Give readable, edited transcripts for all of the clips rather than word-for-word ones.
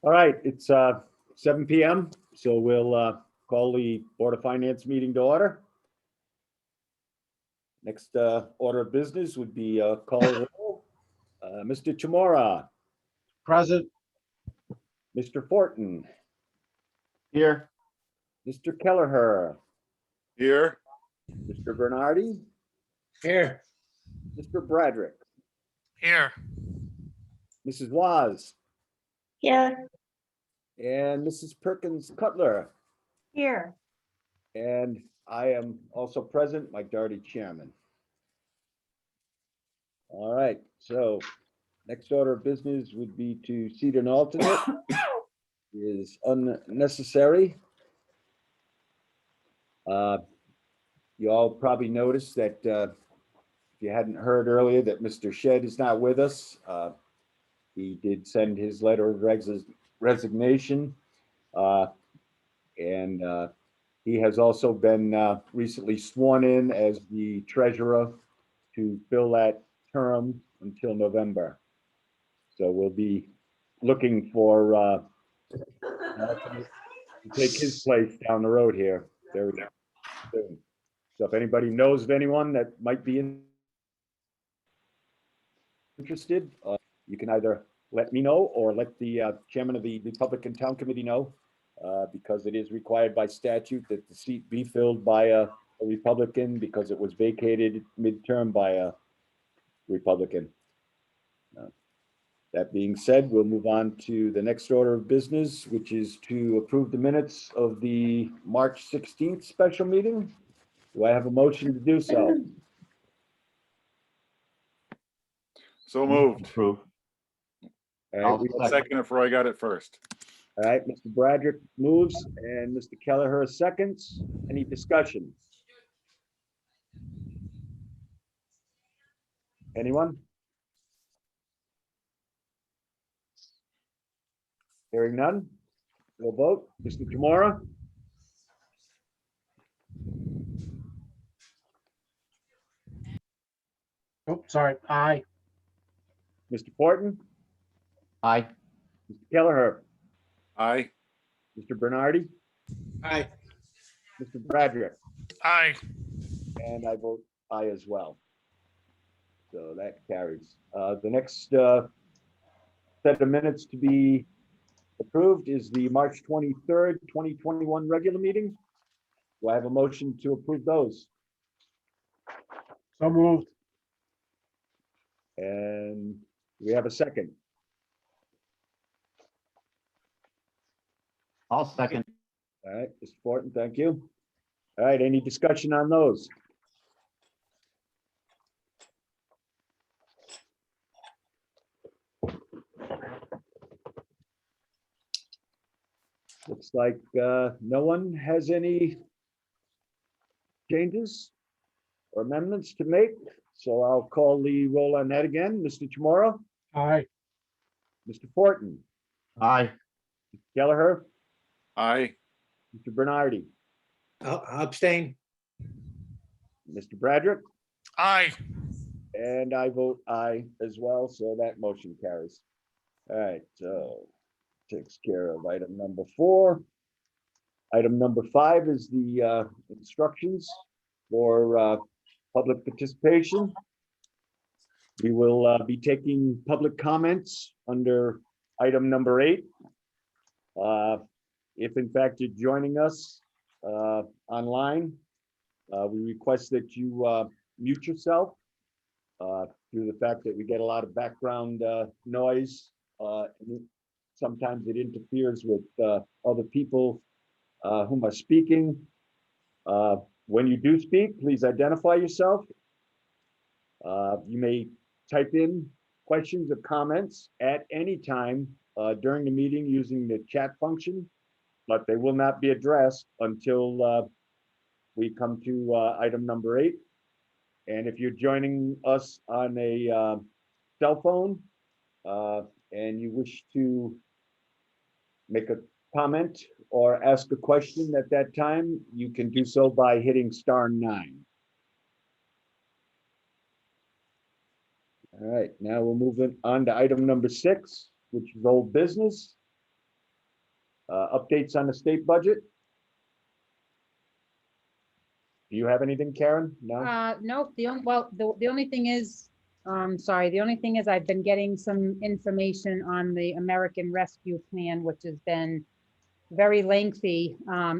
All right, it's 7 PM, so we'll call the Board of Finance meeting to order. Next order of business would be call roll. Mr. Chamora, Present. Mr. Fortin, Here. Mr. Kelleher, Here. Mr. Bernardi, Here. Mr. Bradrick, Here. Mrs. Waz, Here. and Mrs. Perkins Cutler. Here. And I am also present, Mike Doherty, chairman. All right, so next order of business would be to seat an alternate. Is unnecessary. You all probably noticed that if you hadn't heard earlier that Mr. Shedd is not with us. He did send his letter of resignation. And he has also been recently sworn in as the treasurer to fill that term until November. So we'll be looking for to take his place down the road here very soon. So if anybody knows of anyone that might be interested, you can either let me know or let the chairman of the Republican Town Committee know, because it is required by statute that the seat be filled by a Republican because it was vacated midterm by a Republican. That being said, we'll move on to the next order of business, which is to approve the minutes of the March 16th special meeting. Do I have a motion to do so? So moved. Approve. All right, I'll Second if Roy got it first. all right, Mr. Bradrick moves and Mr. Kelleher seconds. Any discussion? Anyone? Hearing none, we'll vote. Mr. Chamora, Oh, sorry. Aye. Mr. Fortin, Aye. Mr. Kelleher, Aye. Mr. Bernardi, Aye. Mr. Bradrick, Aye. and I vote aye as well. So that carries. The next set of minutes to be approved is the March 23rd, 2021 regular meeting. Do I have a motion to approve those? So moved. And we have a second. I'll second. All right, Mr. Fortin, thank you. All right, any discussion on those? Looks like no one has any changes or amendments to make, so I'll call the roll on that again. Mr. Chamorro, Aye. Mr. Fortin, Aye. Kelleher, Aye. Mr. Bernardi, I'll abstain. Mr. Bradrick, Aye. and I vote aye as well, so that motion carries. All right, so takes care of item number 4. Item number 5 is the instructions for public participation. We will be taking public comments under item number 8. If in fact you're joining us online, we request that you mute yourself due to the fact that we get a lot of background noise. Sometimes it interferes with other people whom are speaking. When you do speak, please identify yourself. You may type in questions or comments at any time during the meeting using the chat function, but they will not be addressed until we come to item number 8. And if you're joining us on a cell phone and you wish to make a comment or ask a question at that time, you can do so by hitting *9. All right, now we're moving on to item number 6, which is old business. Updates on the state budget? Do you have anything, Karen? No? Nope, the only thing is, sorry, the only thing is I've been getting some information on the American Rescue Plan, which has been very lengthy,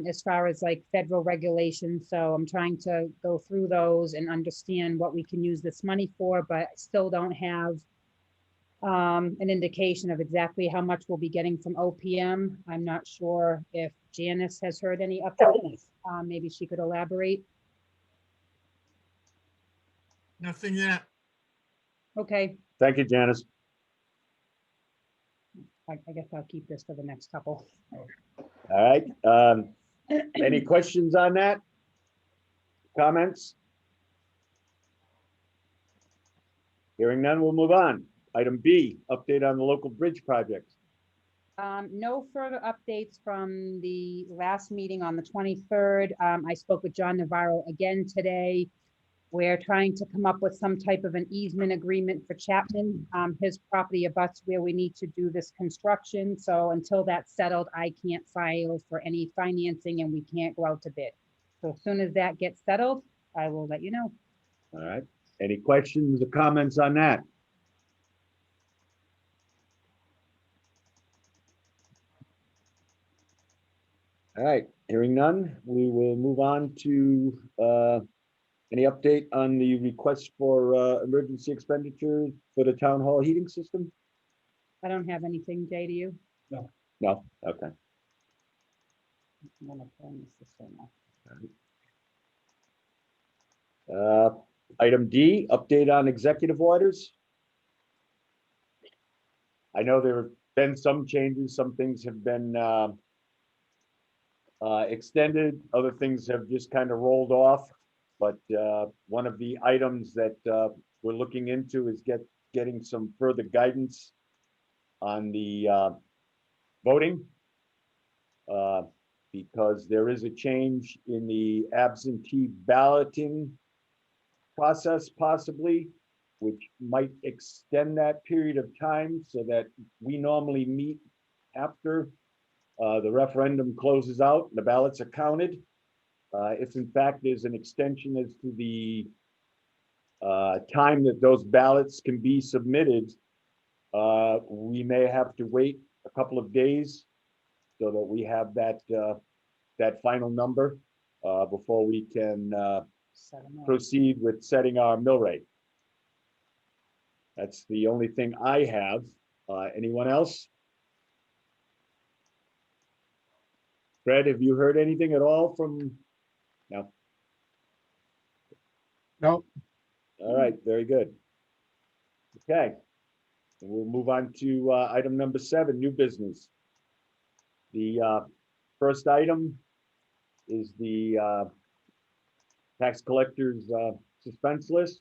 as far as like federal regulations. So I'm trying to go through those and understand what we can use this money for, but I still don't have an indication of exactly how much we'll be getting from OPM. I'm not sure if Janice has heard any updates. Maybe she could elaborate. Nothing yet. Okay, Thank you, Janice. I guess I'll keep this for the next couple. All right. Any questions on that? Comments? Hearing none, we'll move on. Item B, update on the local bridge projects. No further updates from the last meeting on the 23rd. I spoke with John Navarro again today. We're trying to come up with some type of an easement agreement for Chapman. His property abuts where we need to do this construction. So until that's settled, I can't file for any financing and we can't go out to bid. So as soon as that gets settled, I will let you know. All right. Any questions or comments on that? All right, hearing none, we will move on to any update on the request for emergency expenditures for the town hall heating system? I don't have anything, Jay, do you? No, okay. I'm gonna turn this way now. Item D, update on executive orders. I know there have been some changes, some things have been extended, other things have just kind of rolled off. But one of the items that we're looking into is getting some further guidance on the voting. Because there is a change in the absentee balloting process possibly, which might extend that period of time so that we normally meet after the referendum closes out, the ballots are counted. If in fact there's an extension as to the time that those ballots can be submitted, we may have to wait a couple of days so that we have that final number before we can proceed with setting our mill rate. That's the only thing I have. Anyone else? Fred, have you heard anything at all from? No. No. All right, very good. Okay, we'll move on to item number 7, new business. The first item is the tax collector's suspense list.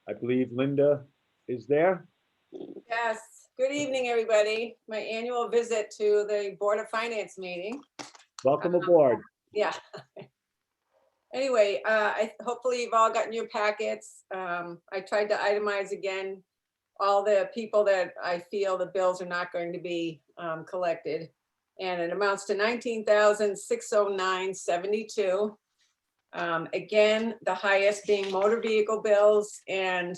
I believe Linda is there. Yes, good evening, everybody. My annual visit to the Board of Finance meeting. Welcome aboard. Yeah. Anyway, hopefully you've all gotten your packets. I tried to itemize again all the people that I feel the bills are not going to be collected. And it amounts to $19,609.72. Again, the highest being motor vehicle bills and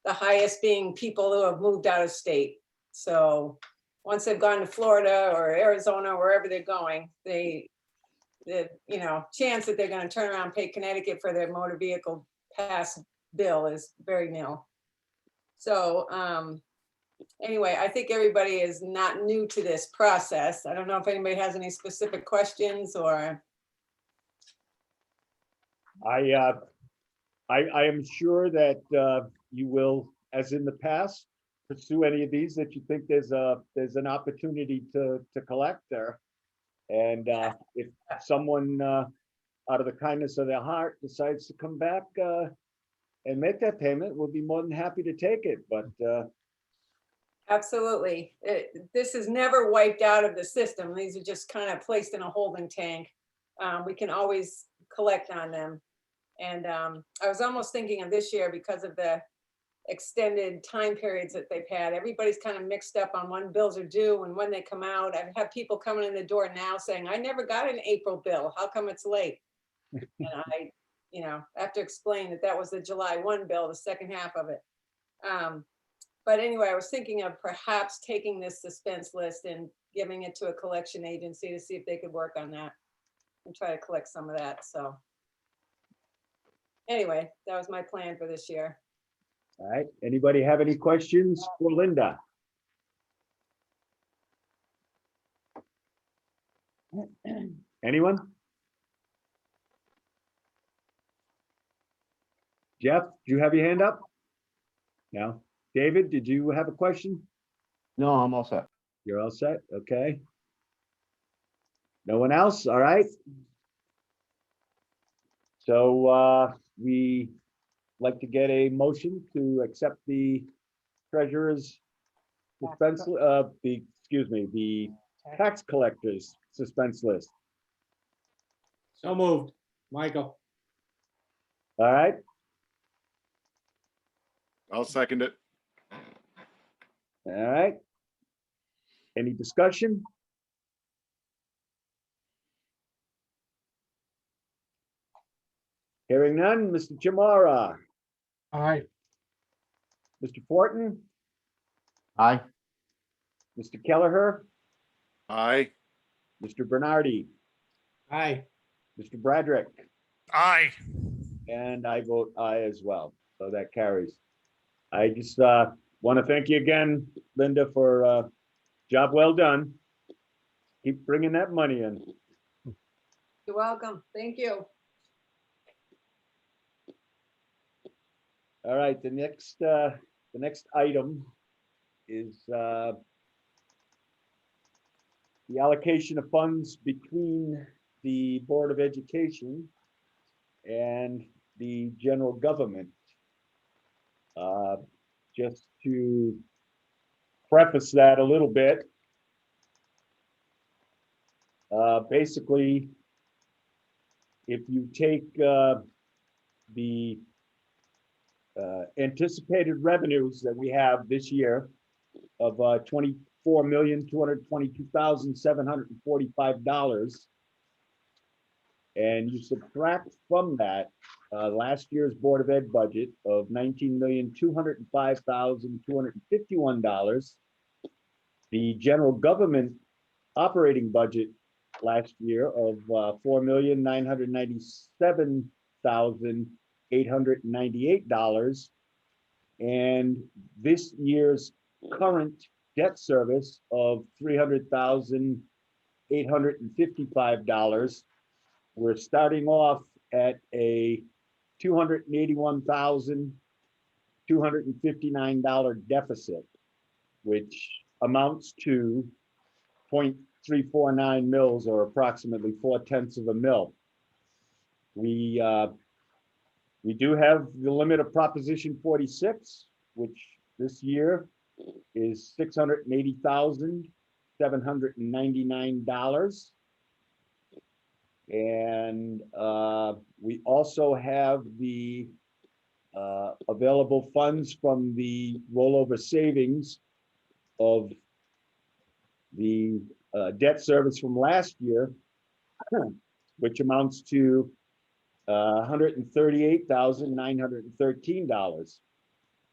the highest being people who have moved out of state. So once they've gone to Florida or Arizona, wherever they're going, the chance that they're going to turn around and pay Connecticut for their motor vehicle pass bill is very nil. So anyway, I think everybody is not new to this process. I don't know if anybody has any specific questions or. I am sure that you will, as in the past, pursue any of these that you think there's an opportunity to collect there. And if someone out of the kindness of their heart decides to come back and make that payment, we'll be more than happy to take it. But Absolutely. This is never wiped out of the system. These are just kind of placed in a holding tank. We can always collect on them. And I was almost thinking of this year because of the extended time periods that they've had. Everybody's kind of mixed up on when bills are due and when they come out. I've had people coming in the door now saying, I never got an April bill. How come it's late? And I, have to explain that that was the July 1 bill, the second half of it. But anyway, I was thinking of perhaps taking this suspense list and giving it to a collection agency to see if they could work on that and try to collect some of that. So anyway, that was my plan for this year. All right, anybody have any questions for Linda? Anyone? Jeff, do you have your hand up? No. David, did you have a question? No, I'm all set. You're all set, okay. No one else, all right. So we like to get a motion to accept the treasurer's suspense, the tax collector's suspense list. So moved. Michael. All right, I'll second it. all right. Any discussion? Hearing none, Mr. Chamara, Aye. Mr. Fortin, Aye. Mr. Kelleher, Aye. Mr. Bernardi, Aye. Mr. Bradrick, Aye. and I vote aye as well. So that carries. I just want to thank you again, Linda, for job well done. Keep bringing that money in. You're welcome. Thank you. All right, the next item is the allocation of funds between the Board of Education and the general government. Just to preface that a little bit, basically, if you take the anticipated revenues that we have this year of $24,222,745, and you subtract from that last year's Board of Ed budget of $19,205,251, the general government operating budget last year of $4,997,898, and this year's current debt service of $300,855. We're starting off at a $281,259 deficit, which amounts to 0.349 mils, or approximately 0.4 of a mil. We do have the limit of Proposition 46, which this year is $680,799. And we also have the available funds from the rollover savings of the debt service from last year, which amounts to $138,913.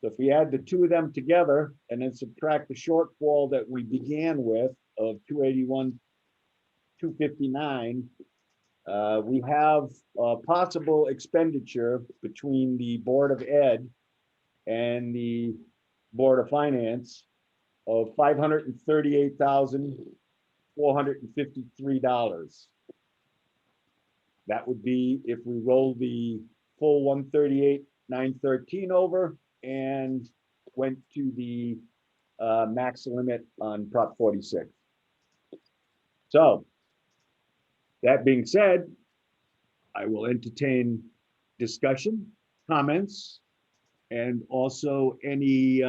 So if we add the two of them together and then subtract the shortfall that we began with of 281,259, we have a possible expenditure between the Board of Ed and the Board of Finance of $538,453. That would be if we roll the full 138,913 over and went to the max limit on Prop 46. So that being said, I will entertain discussion, comments, and also any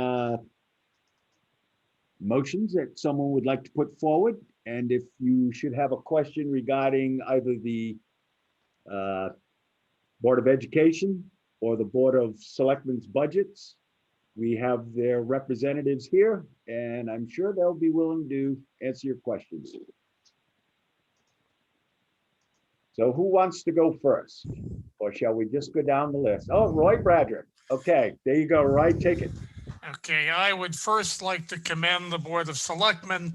motions that someone would like to put forward. And if you should have a question regarding either the Board of Education or the Board of Selectmen's budgets, We have their representatives here, and I'm sure they'll be willing to answer your questions. So who wants to go first? Or shall we just go down the list? Oh, Roy Bradrick. Okay, there you go, Roy, take it. Okay, I would first like to commend the Board of Selectmen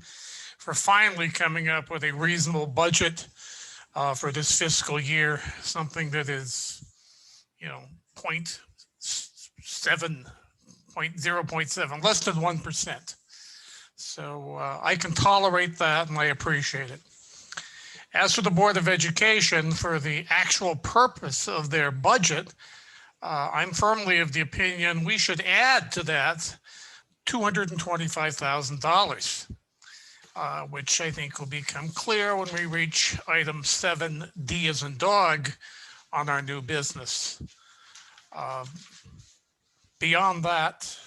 for finally coming up with a reasonable budget for this fiscal year, something that is, 0.7, 0.7, less than 1%. So I can tolerate that and I appreciate it. As for the Board of Education, for the actual purpose of their budget, I'm firmly of the opinion we should add to that $225,000, which I think will become clear when we reach item 7D as in dog on our new business. Beyond that,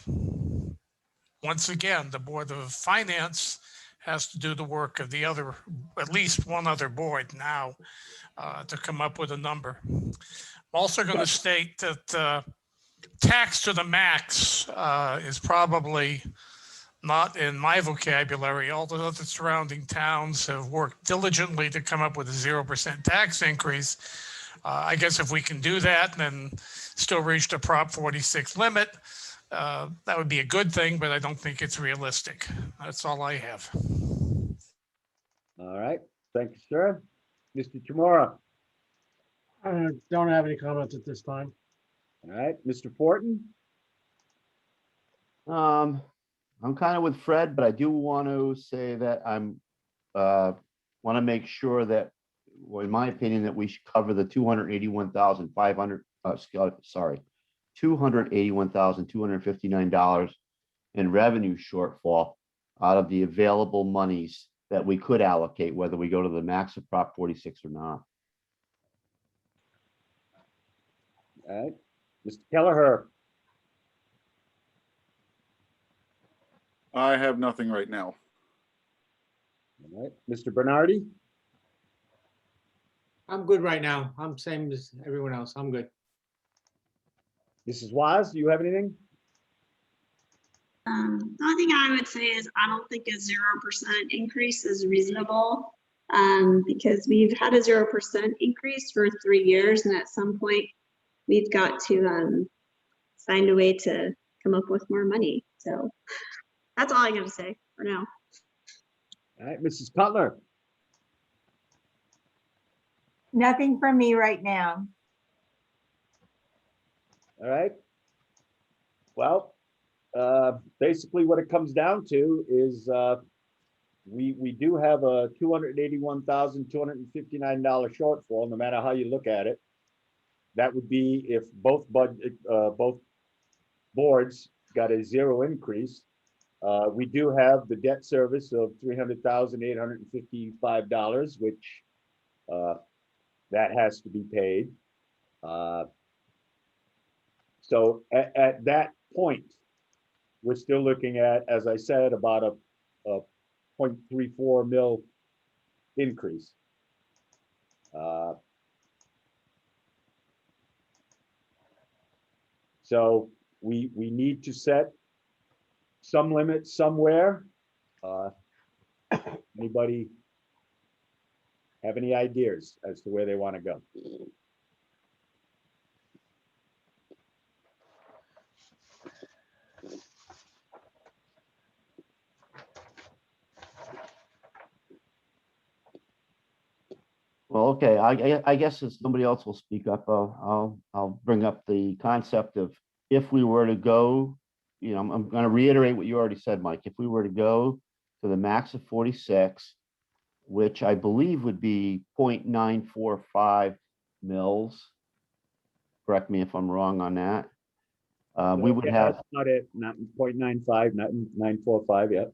once again, the Board of Finance has to do the work of the other, at least one other board now, to come up with a number. I'm also going to state that tax to the max is probably not in my vocabulary. All the other surrounding towns have worked diligently to come up with a 0% tax increase. I guess if we can do that and still reach the Prop 46 limit, that would be a good thing, but I don't think it's realistic. That's all I have. All right, thank you, sir. Mr. Chamorro. I don't have any comments at this time. All right, Mr. Fortin. I'm kind of with Fred, but I do want to say that want to make sure that, well, in my opinion, that we should cover the $281,259 in revenue shortfall out of the available monies that we could allocate, whether we go to the max of Prop 46 or not. All right, Mr. Kelleher. I have nothing right now. All right, Mr. Bernardi. I'm good right now. I'm same as everyone else. I'm good. Mrs. Waz, do you have anything? The only thing I would say is I don't think a 0% increase is reasonable. Because we've had a 0% increase for 3 years, and at some point we've got to find a way to come up with more money. So that's all I got to say for now. All right, Mrs. Cutler. Nothing from me right now. All right. Well, basically what it comes down to is we do have a $281,259 shortfall, no matter how you look at it. That would be if both boards got a 0 increase. We do have the debt service of $300,855, which that has to be paid. So at that point, we're still looking at, as I said, about a 0.34 mil increase. So we need to set some limit somewhere. Anybody have any ideas as to where they want to go? Well, okay, I guess as somebody else will speak up, I'll bring up the concept of if we were to go, I'm going to reiterate what you already said, Mike. If we were to go to the max of 46, which I believe would be 0.945 mils. Correct me if I'm wrong on that. We would Yeah, have, that's not it, not 0.95, not 945, yeah.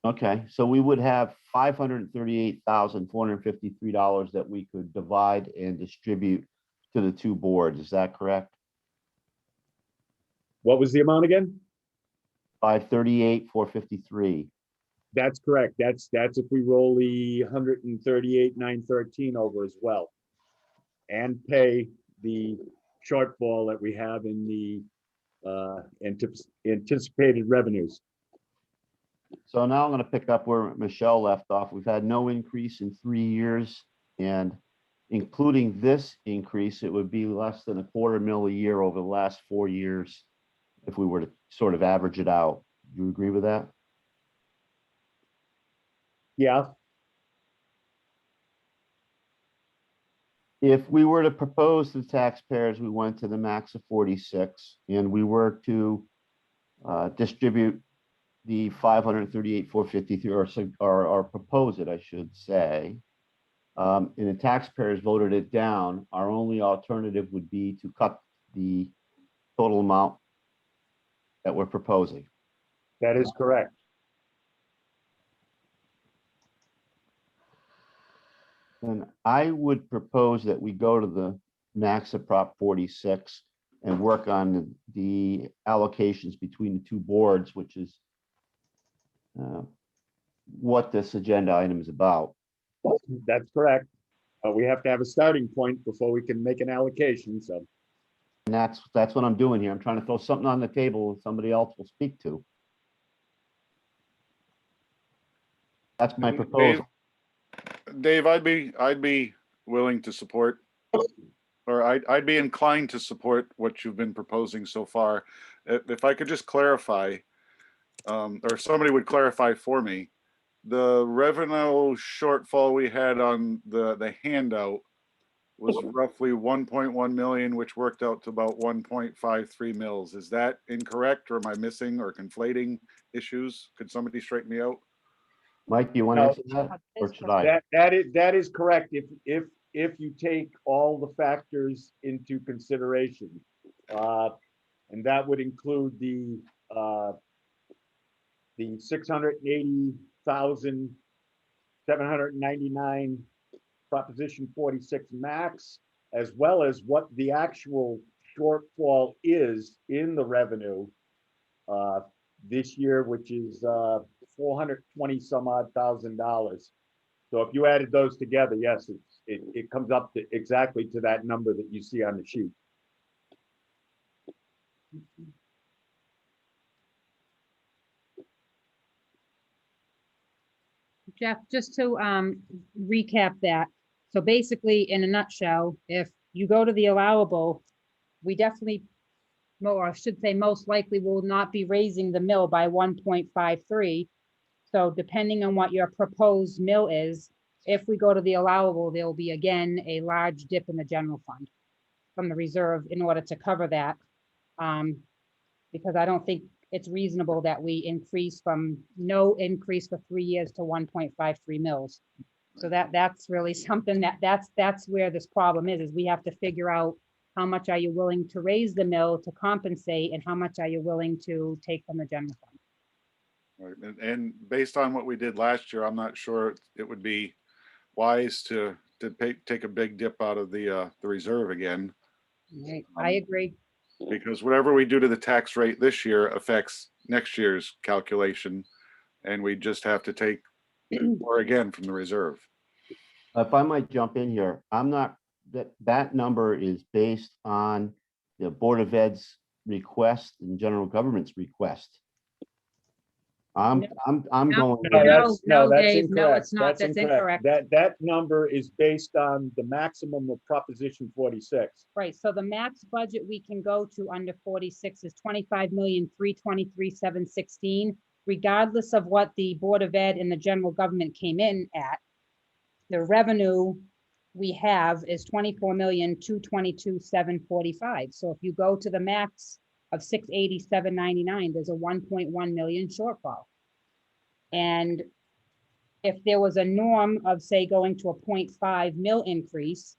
okay, so we would have $538,453 that we could divide and distribute to the two boards. Is that correct? What was the amount again? 538,453. That's correct. That's if we roll the 138,913 over as well, and pay the shortfall that we have in the anticipated revenues. So now I'm gonna pick up where Michelle left off. We've had no increase in 3 years, and including this increase, it would be less than $250,000 a year over the last 4 years if we were to sort of average it out. Do you agree with that? Yeah, If we were to propose to the taxpayers, we went to the max of 46, and we were to distribute the 538,453, or propose it, I should say, and the taxpayers voted it down, our only alternative would be to cut the total amount that we're proposing. that is correct. And I would propose that we go to the max of Prop 46 and work on the allocations between the two boards, which is what this agenda item is about. That's correct. We have to have a starting point before we can make an allocation, so. And that's what I'm doing here. I'm trying to throw something on the table that somebody else will speak to. That's my proposal. Dave, I'd be willing to support, or I'd be inclined to support what you've been proposing so far. If I could just clarify, or somebody would clarify for me, the revenue shortfall we had on the handout was roughly 1.1 million, which worked out to about 1.53 mils. Is that incorrect, or am I missing or conflating issues? Could somebody straighten me out? Mike, do you want to No. answer that, or should I? That is correct. If you take all the factors into consideration, and that would include the 680,799 Proposition 46 max, as well as what the actual shortfall is in the revenue this year, which is 420 some odd $1,000. So if you added those together, yes, it comes up to exactly to that number that you see on the sheet. Jeff, just to recap that. So basically, in a nutshell, if you go to the allowable, we definitely, or I should say most likely will not be raising the mill by 1.53. So depending on what your proposed mill is, if we go to the allowable, there will be again a large dip in the general fund from the reserve in order to cover that. Because I don't think it's reasonable that we increase from no increase for 3 years to 1.53 mils. So that's really something that's where this problem is we have to figure out how much are you willing to raise the mill to compensate, and how much are you willing to take from the general fund. Right. And based on what we did last year, I'm not sure it would be wise to take a big dip out of the reserve again. Right, I agree. Because whatever we do to the tax rate this year affects next year's calculation, and we just have to take more again from the reserve. If I might jump in here, I'm not, that number is based on the Board of Ed's request and general government's request. I'm going. No, that's Dave, no, incorrect. it's not. That's incorrect. That number is based on the maximum of Proposition 46. Right, so the max budget we can go to under 46 is 25,323,716, regardless of what the Board of Ed and the general government came in at. The revenue we have is 24,222,745. So if you go to the max of 680,799, there's a 1.1 million shortfall. And if there was a norm of, say, going to a 0.5 mil increase,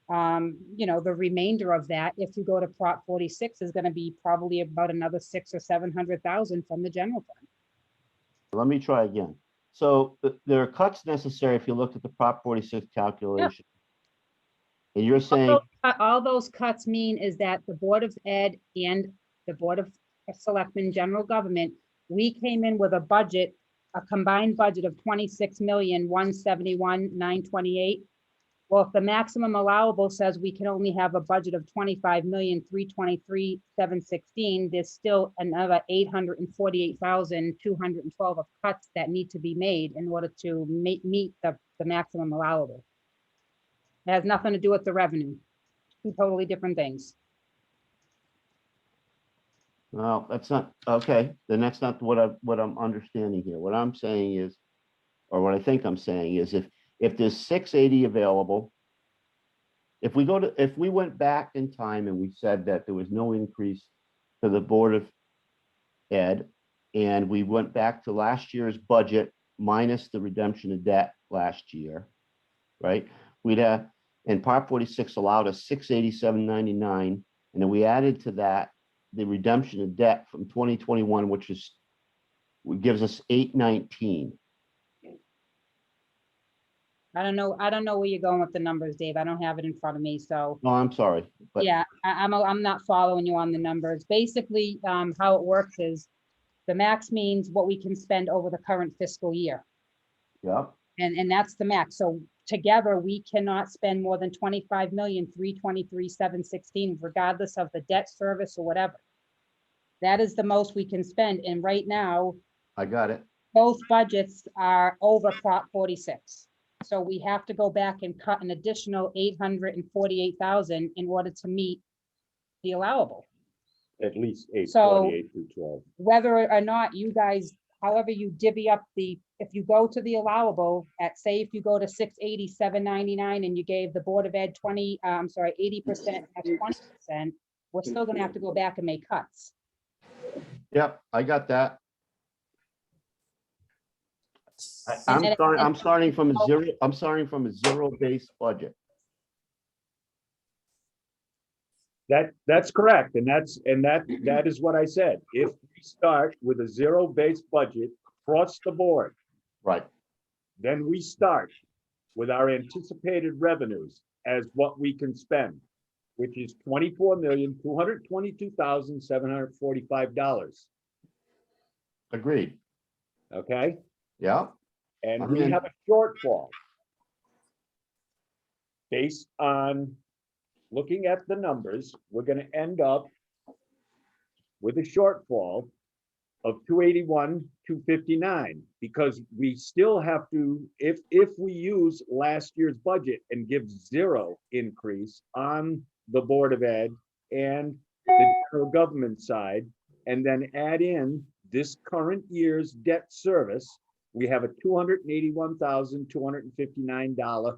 the remainder of that, if you go to Prop 46, is going to be probably about another 600,000 or 700,000 from the general fund. Let me try again. So there are cuts necessary if you look at the Prop 46 calculation. And you're saying all those cuts mean is that the Board of Ed and the Board of Selectmen, general government, we came in with a budget, a combined budget of 26,171,928. Well, if the maximum allowable says we can only have a budget of 25,323,716, there's still another 848,212 of cuts that need to be made in order to meet the maximum allowable. It has nothing to do with the revenue. Two totally different things. Well, that's not, okay, then that's not what I'm understanding here. What I'm saying is, or what I think I'm saying is if there's 680 available, if we went back in time and we said that there was no increase to the Board of Ed, and we went back to last year's budget minus the redemption of debt last year, right? We'd have, and Part 46 allowed us 687.99, and then we added to that the redemption of debt from 2021, which gives us 819. I don't know where you're going with the numbers, Dave. I don't have it in front of me, so. No, I'm sorry, but Yeah, I'm not following you on the numbers. Basically, how it works is the max means what we can spend over the current fiscal year. yeah, And that's the max. So together, we cannot spend more than 25,323,716, regardless of the debt service or whatever. That is the most we can spend. And right now, I got it. both budgets are over Prop 46. So we have to go back and cut an additional 848,000 in order to meet the allowable. At least So- 848 through 12. Whether or not you guys, however you divvy up if you go to the allowable at, say, if you go to 687.99 and you gave the Board of Ed 80% at 20%, we're still gonna have to go back and make cuts. Yep, I got that. And then- I'm starting from a zero base budget. That's correct, and that is what I said. If we start with a zero-based budget across the board, Right, then we start with our anticipated revenues as what we can spend, which is $24,222,745. agreed. Okay, Yeah, and I'm we in. have a shortfall based on looking at the numbers. We're going to end up with a shortfall of 281,259, because we still have to, if we use last year's budget and give zero increase on the Board of Ed and the general government side, and then add in this current year's debt service, we have a $281,259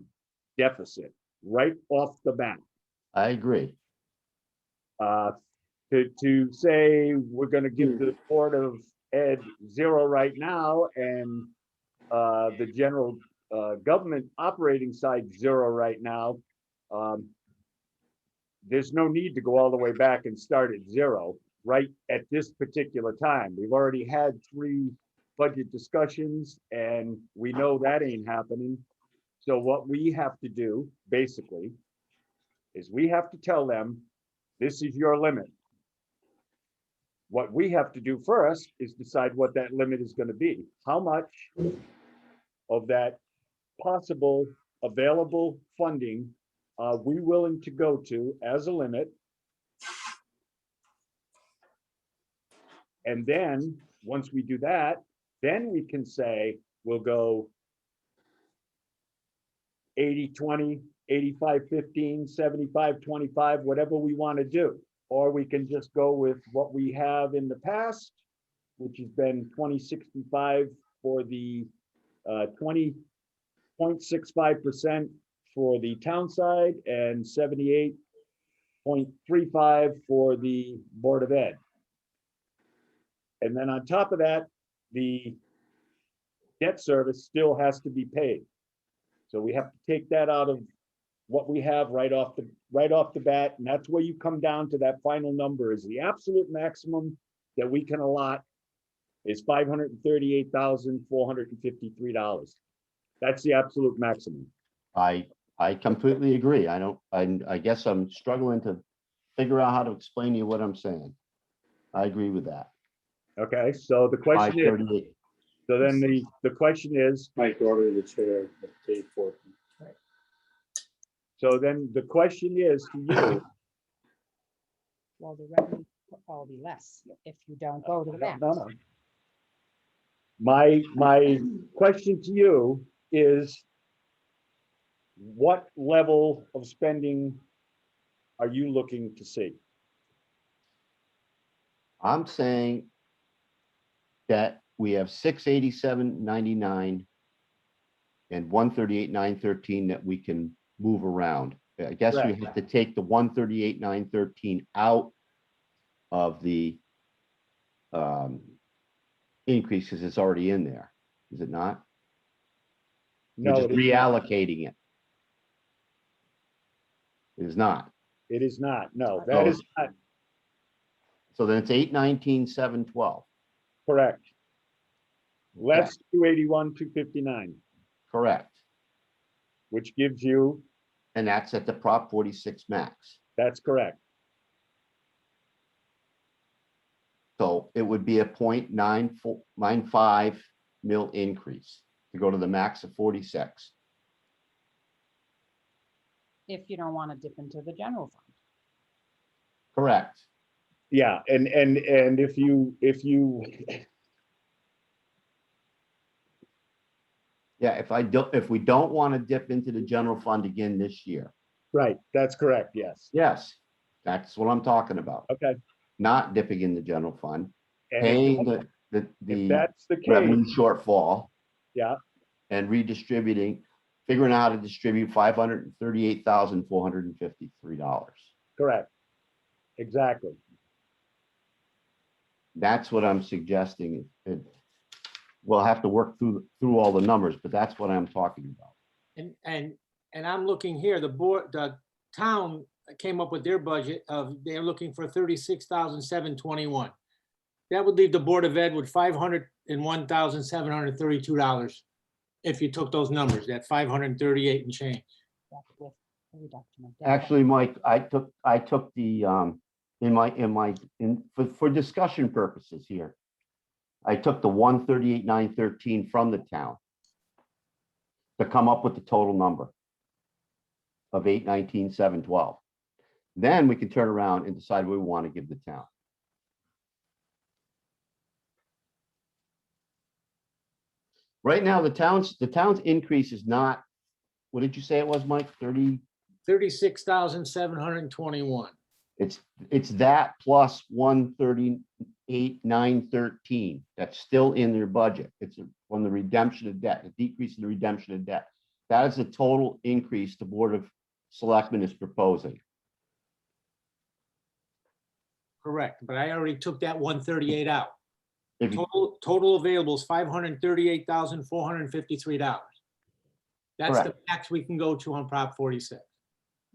deficit right off the bat. I agree. To say we're gonna give the Board of Ed zero right now and the general government operating side zero right now, there's no need to go all the way back and start at zero right at this particular time. We've already had 3 budget discussions and we know that ain't happening. So what we have to do, basically, is we have to tell them, this is your limit. What we have to do first is decide what that limit is going to be. How much of that possible available funding are we willing to go to as a limit? And then, once we do that, then we can say, we'll go 80-20, 85-15, 75-25, whatever we want to do. Or we can just go with what we have in the past, which has been 20-65 for the 20.65% for the town side and 78.35 for the Board of Ed. And then on top of that, the debt service still has to be paid. So we have to take that out of what we have right off the bat, and that's where you come down to that final number. Is the absolute maximum that we can allot is $538,453. That's the absolute maximum. I completely agree. I guess I'm struggling to figure out how to explain to you what I'm saying. I agree with that. Okay, so the question is, 538. so then the question is, Mike, order the chair, Dave Fortune. So then the question is to you, Well, the revenue will be less if you don't go to the max. no. My question to you is, what level of spending are you looking to see? I'm saying that we have 687.99 and 138,913 that we can move around. I guess we Correct. have to take the 138,913 out of the increase because it's already in there, is it not? We're No, just it is not. reallocating it. It is not. It is not. No, that is not So then it's 819,712. correct. Less 281, 259, Correct. which gives you, And that's at the Prop 46 max. that's correct. So it would be a 0.95 mil increase to go to the max of 46. If you don't want to dip into the general fund. Correct. Yeah, and if you, Yeah, if we don't want to dip into the general fund again this year. right, that's correct, yes. Yes, that's what I'm talking about. Okay. Not dipping in the general fund, And paying if the that's the revenue case, shortfall. Yeah. And redistributing, figuring out how to distribute $538,453. correct. Exactly. That's what I'm suggesting. We'll have to work through all the numbers, but that's what I'm talking about. And I'm looking here, the town came up with their budget of, they're looking for 36,721. That would leave the Board of Ed with $501,732 if you took those numbers, that 538 and change. That's with the reduction of debt. Actually, Mike, I took the, for discussion purposes here, I took the 138,913 from the town to come up with the total number of 819,712. Then we can turn around and decide what we want to give the town. Right now, the town's increase is not, what did you say it was, Mike? 30? 36,721. It's that plus 138,913. That's still in their budget. It's from the redemption of debt, the decrease in the redemption of debt. That is the total increase the Board of Selectmen is proposing. Correct, but I already took that 138 out. If you, Total available is $538,453. That's the Correct. max we can go to on Prop 46.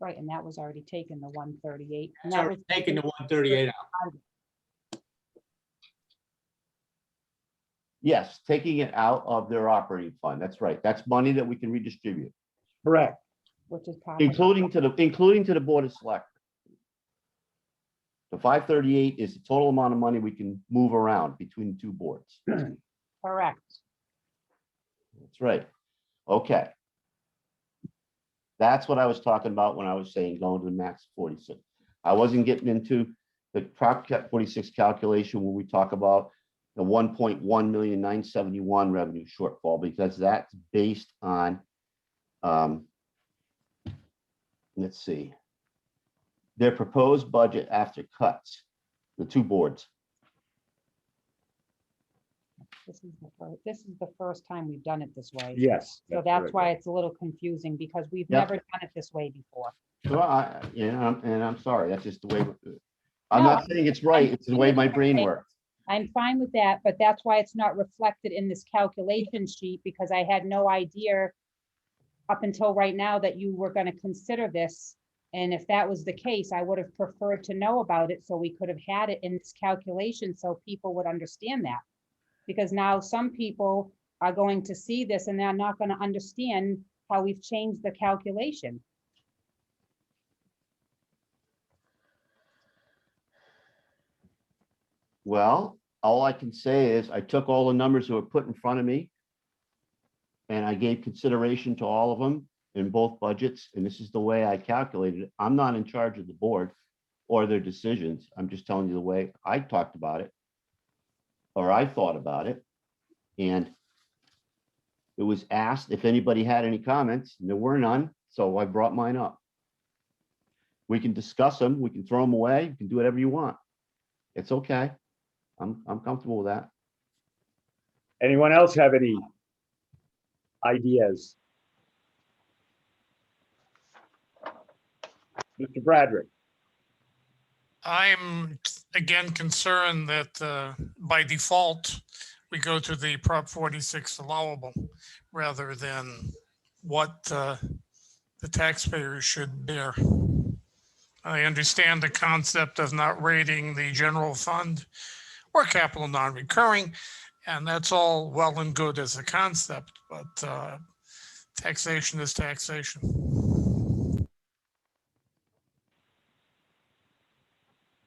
Right, and that was already taken, the 138. And It's that already was taken the 138 out. yes, taking it out of their operating fund. That's right. That's money that we can redistribute, Correct. which is part of, including to the Board of Selectmen. The 538 is the total amount of money we can move around between the two boards. correct. That's right. Okay. That's what I was talking about when I was saying going to the max 46. I wasn't getting into the Prop 46 calculation when we talk about the 1.1,971,000 revenue shortfall, because that's based on, let's see, their proposed budget after cuts, the two boards. This is the first time we've done it this way. Yes. So that's why it's a little confusing, because we've Yep. never done it this way before. Well, I'm sorry, that's just the way, I'm not saying it's right, it's the way my brain works. I'm fine with that, but that's why it's not reflected in this calculation sheet, because I had no idea up until right now that you were gonna consider this. And if that was the case, I would have preferred to know about it, so we could have had it in this calculation, so people would understand that. Because now some people are going to see this and they're not gonna understand how we've changed the calculation. Well, all I can say is I took all the numbers that were put in front of me and I gave consideration to all of them. in both budgets, and this is the way I calculated it. I'm not in charge of the board or their decisions. I'm just telling you the way I talked about it, or I thought about it. And it was asked if anybody had any comments, and there were none, so I brought mine up. We can discuss them, we can throw them away, you can do whatever you want. It's okay. I'm comfortable with that. Anyone else have any ideas? Mr. Bradrick? I'm again concerned that by default, we go to the Prop 46 allowable rather than what the taxpayers should bear. I understand the concept of not rating the general fund or capital non-recurring, and that's all well and good as a concept, but taxation is taxation.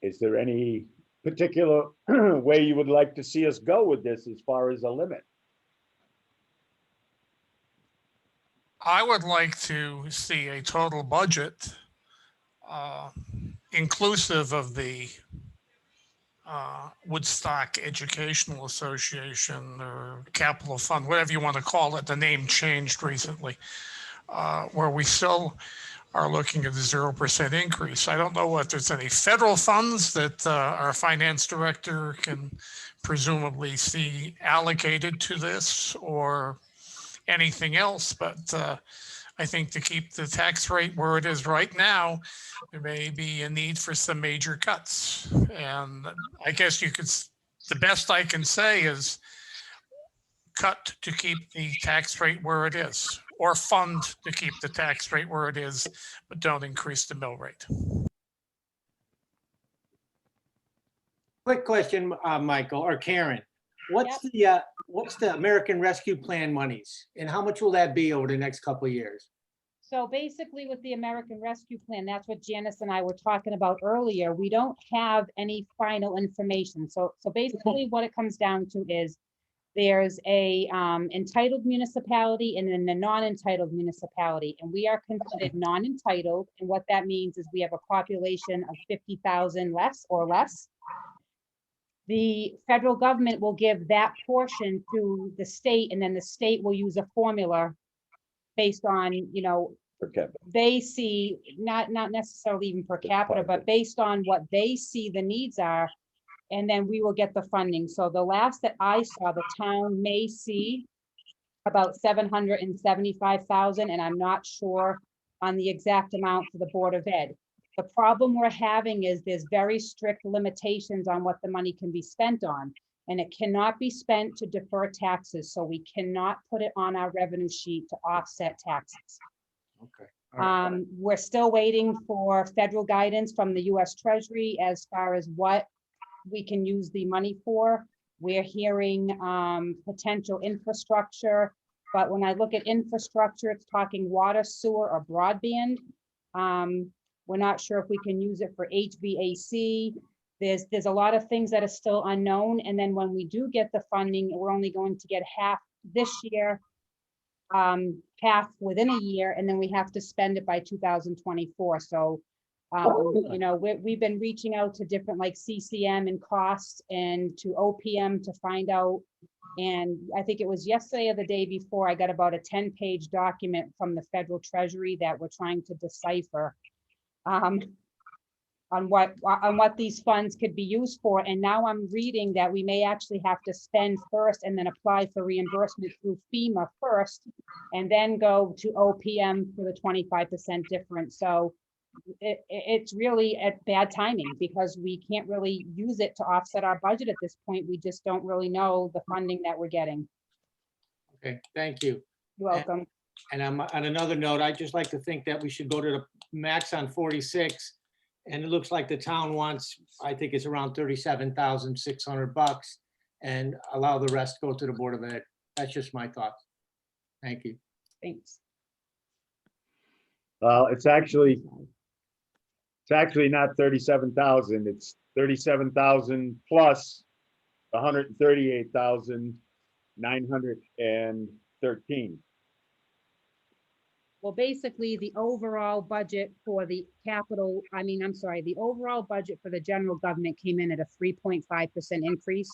Is there any particular way you would like to see us go with this as far as a limit? I would like to see a total budget inclusive of the Woodstock Educational Association or Capital Fund, whatever you want to call it. The name changed recently, where we still are looking at a 0% increase. I don't know if there's any federal funds that our finance director can presumably see allocated to this or anything else, but I think to keep the tax rate where it is right now, there may be a need for some major cuts. And I guess you could, the best I can say is cut to keep the tax rate where it is, or fund to keep the tax rate where it is, but don't increase the mill rate. Quick question, Michael or Karen. What's the American Rescue Plan monies and how much will that be over the next couple of years? So basically with the American Rescue Plan, that's what Janice and I were talking about earlier. We don't have any final information. So basically what it comes down to is there's a entitled municipality and then a non-entitled municipality, and we are considered non-entitled. And what that means is we have a population of 50,000 less or less. The federal government will give that portion to the state, and then the state will use a formula based on, you know, Per capita. they see, not necessarily even per capita, but based on what they see the needs are, and then we will get the funding. So the last that I saw, the town may see about 775,000, and I'm not sure on the exact amount for the Board of Ed. The problem we're having is there's very strict limitations on what the money can be spent on, and it cannot be spent to defer taxes. So we cannot put it on our revenue sheet to offset taxes. Okay. All right. We're still waiting for federal guidance from the US Treasury as far as what we can use the money for. We're hearing potential infrastructure, but when I look at infrastructure, it's talking water, sewer, or broadband. We're not sure if we can use it for HVAC. There's a lot of things that are still unknown. And then when we do get the funding, we're only going to get half this year, half within a year, and then we have to spend it by 2024. So, you know, we've been reaching out to different like CCM and costs and to OPM to find out. And I think it was yesterday or the day before, I got about a 10-page document from the federal treasury that we're trying to decipher on what these funds could be used for. And now I'm reading that we may actually have to spend first and then apply for reimbursement through FEMA first, and then go to OPM for the 25% difference. So it's really at bad timing because we can't really use it to offset our budget at this point. We just don't really know the funding that we're getting. Okay, thank you. You're welcome. And on another note, I'd just like to think that we should go to the max on 46. And it looks like the town wants, I think it's around $37,600 and allow the rest to go to the Board of Ed. That's just my thoughts. Thank you. Thanks. Well, it's actually not 37,000, it's 37,000 plus 138,913. Well, basically, the overall budget for the capital, I'm sorry, the overall budget for the general government came in at a 3.5% increase.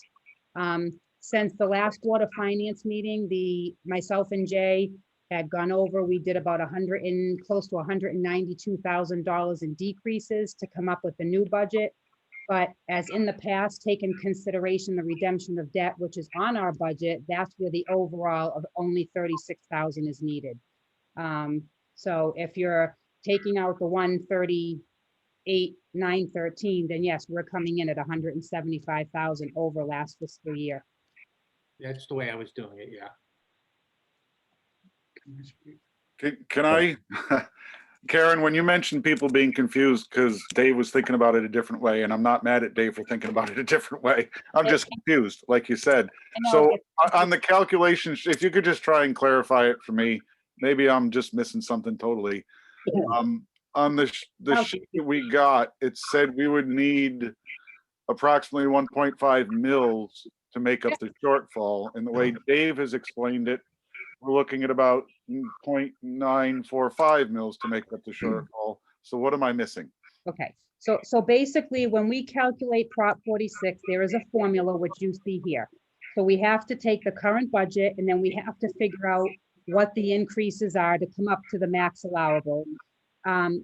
Since the last Board of Finance meeting, myself and Jay had gone over, we did about close to $192,000 in decreases to come up with the new budget. But as in the past, take in consideration the redemption of debt, which is on our budget, that's where the overall of only 36,000 is needed. So if you're taking out the 138,913, then yes, we're coming in at 175,000 over last fiscal year. That's the way I was doing it, yeah. Can I, Karen, when you mentioned people being confused, because Dave was thinking about it a different way, and I'm not mad at Dave for thinking about it a different way. I'm just confused, like you said. So on the calculations, if you could just try and clarify it for me, maybe I'm just missing something totally. On the sheet that we got, it said we would need approximately 1.5 mils to make up the shortfall. And the way Dave has explained it, we're looking at about 0.945 mils to make up the shortfall. So what am I missing? Okay, so basically, when we calculate Prop 46, there is a formula which you see here. So we have to take the current budget and then we have to figure out what the increases are to come up to the max allowable.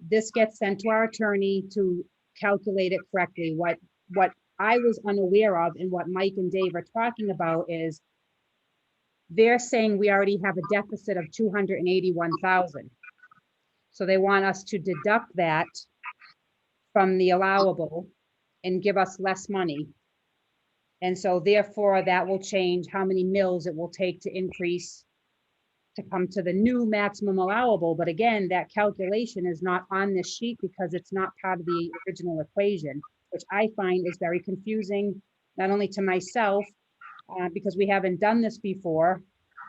This gets sent to our attorney to calculate it correctly. What I was unaware of and what Mike and Dave are talking about is they're saying we already have a deficit of 281,000. So they want us to deduct that from the allowable and give us less money. And so therefore that will change how many mills it will take to increase to come to the new maximum allowable. But again, that calculation is not on this sheet because it's not part of the original equation, which I find is very confusing, not only to myself, because we haven't done this before.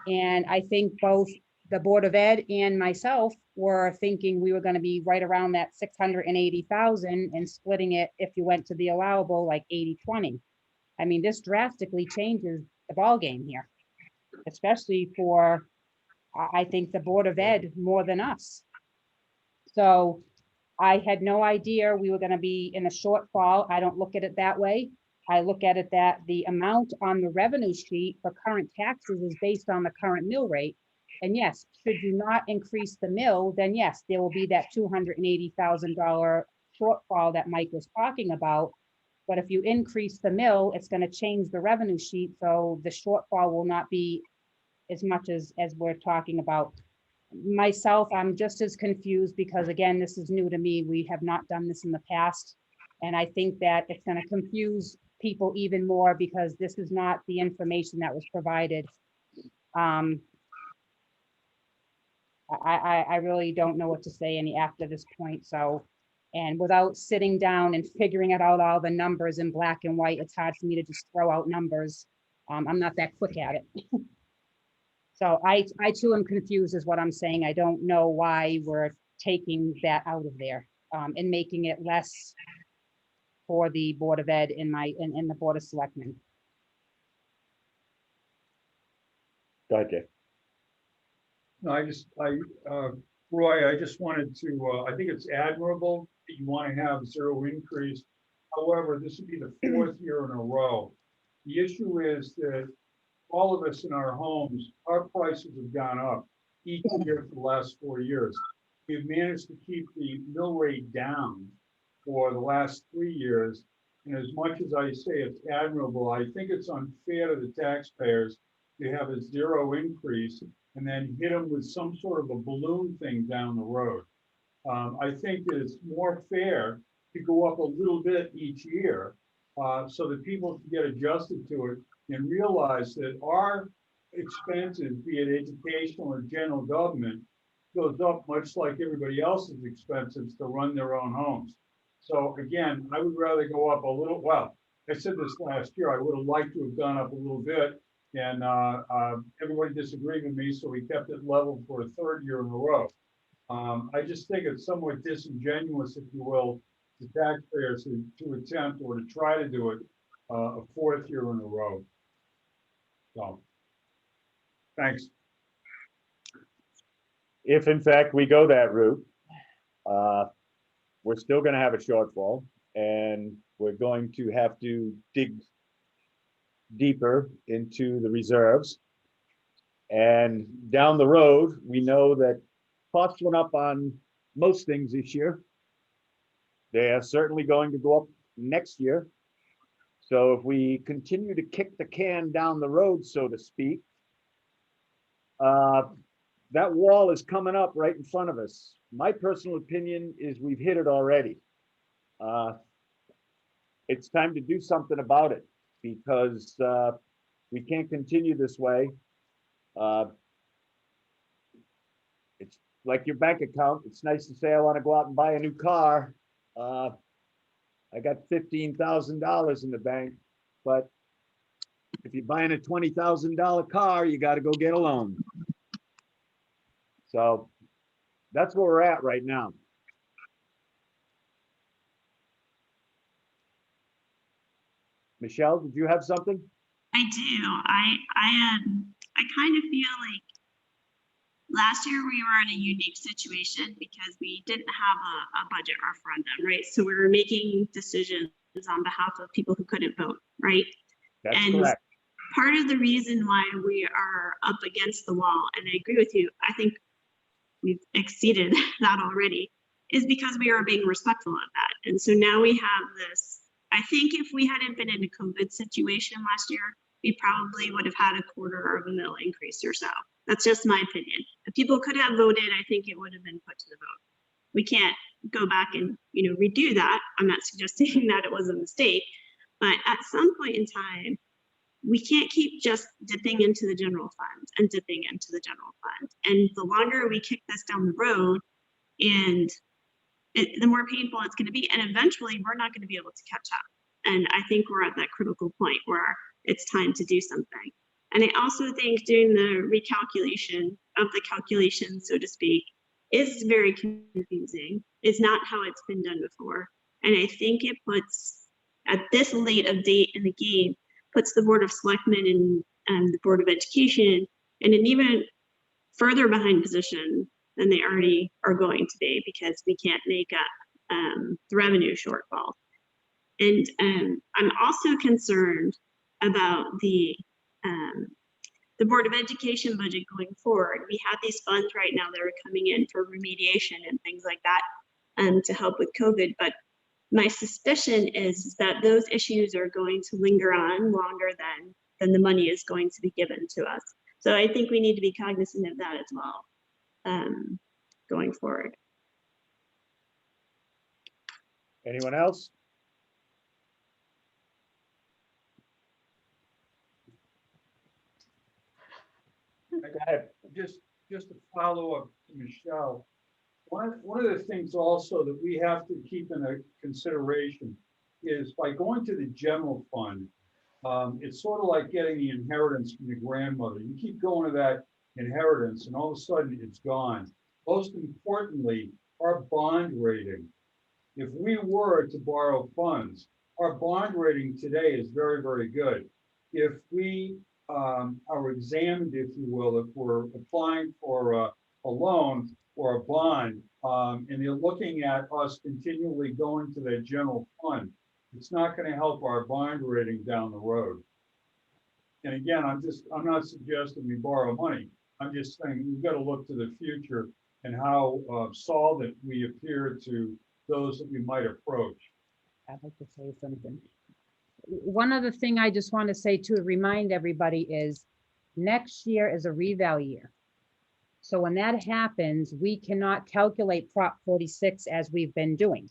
And I think both the Board of Ed and myself were thinking we were going to be right around that 680,000 and splitting it if you went to the allowable like 80-20. I mean, this drastically changes the ballgame here, especially for, I think, the Board of Ed more than us. So I had no idea we were going to be in a shortfall. I don't look at it that way. I look at it that the amount on the revenue sheet for current taxes is based on the current mill rate. And yes, should you not increase the mill, then yes, there will be that $280,000 shortfall that Mike was talking about. But if you increase the mill, it's going to change the revenue sheet. So the shortfall will not be as much as we're talking about. Myself, I'm just as confused because again, this is new to me. We have not done this in the past. And I think that it's going to confuse people even more because this is not the information that was provided. I really don't know what to say after this point. So, and without sitting down and figuring out all the numbers in black and white, it's hard for me to just throw out numbers. I'm not that quick at it. So I too am confused is what I'm saying. I don't know why we're taking that out of there and making it less for the Board of Ed in the Board of Selectmen. Go ahead, Jay. No, Roy, I just wanted to, I think it's admirable that you want to have zero increase. However, this would be the 4th year in a row. The issue is that all of us in our homes, our prices have gone up each year for the last 4 years. We've managed to keep the mill rate down for the last 3 years. And as much as I say it's admirable, I think it's unfair to the taxpayers to have a zero increase and then hit them with some sort of a balloon thing down the road. I think that it's more fair to go up a little bit each year so that people can get adjusted to it and realize that our expenses, be it educational or general government, goes up much like everybody else's expenses to run their own homes. So again, I would rather go up a little, well, I said this last year, I would have liked to have gone up a little bit and everybody disagreed with me, so we kept it level for a 3rd year in a row. I just think it's somewhat disingenuous, if you will, to taxpayers to attempt or to try to do it a 4th year in a row. So, thanks. if in fact we go that route, we're still gonna have a shortfall, and we're going to have to dig deeper into the reserves. And down the road, we know that costs went up on most things this year. They are certainly going to go up next year. So if we continue to kick the can down the road, so to speak, that wall is coming up right in front of us. My personal opinion is we've hit it already. It's time to do something about it, because we can't continue this way. It's like your bank account. It's nice to say I want to go out and buy a new car. I got $15,000 in the bank, but if you're buying a $20,000 car, you got to go get a loan. So that's where we're at right now. Michelle, did you have something? I do. I kind of feel like last year we were in a unique situation because we didn't have a budget referendum, right? So we were making decisions on behalf of people who couldn't vote, right? That's And correct. part of the reason why we are up against the wall, and I agree with you, I think we've exceeded that already, is because we are being respectful of that. And so now we have this, I think if we hadn't been in a COVID situation last year, we probably would have had $0.25 increase or so. That's just my opinion. If people could have voted, I think it would have been put to the vote. We can't go back and, redo that. I'm not suggesting that it was a mistake, but at some point in time, we can't keep just dipping into the general fund and dipping into the general fund. And the longer we kick this down the road, and the more painful it's going to be, and eventually we're not going to be able to catch up. And I think we're at that critical point where it's time to do something. And I also think doing the recalculation of the calculation, so to speak, is very confusing. It's not how it's been done before. And I think it puts, at this late of date in the game, puts the Board of Selectmen and the Board of Education in an even further behind position than they already are going to be, because we can't make up the revenue shortfall. And I'm also concerned about the Board of Education budget going forward. We have these funds right now that are coming in for remediation and things like that to help with COVID, but my suspicion is that those issues are going to linger on longer than the money is going to be given to us. So I think we need to be cognizant of that as well going forward. Anyone else? Just to follow up to Michelle, one of the things also that we have to keep in a consideration is by going to the general fund, it's sort of like getting the inheritance from your grandmother. You keep going to that inheritance and all of a sudden it's gone. Most importantly, our bond rating. If we were to borrow funds, our bond rating today is very, very good. If we are examined, if you will, if we're applying for a loan or a bond, and they're looking at us continually going to that general fund, it's not going to help our bond rating down the road. And again, I'm not suggesting we borrow money. I'm just saying we've got to look to the future and how solvent we appear to those that we might approach. I'd like to say something. One other thing I just want to say to remind everybody is next year is a reval year. So when that happens, we cannot calculate Prop 46 as we've been doing.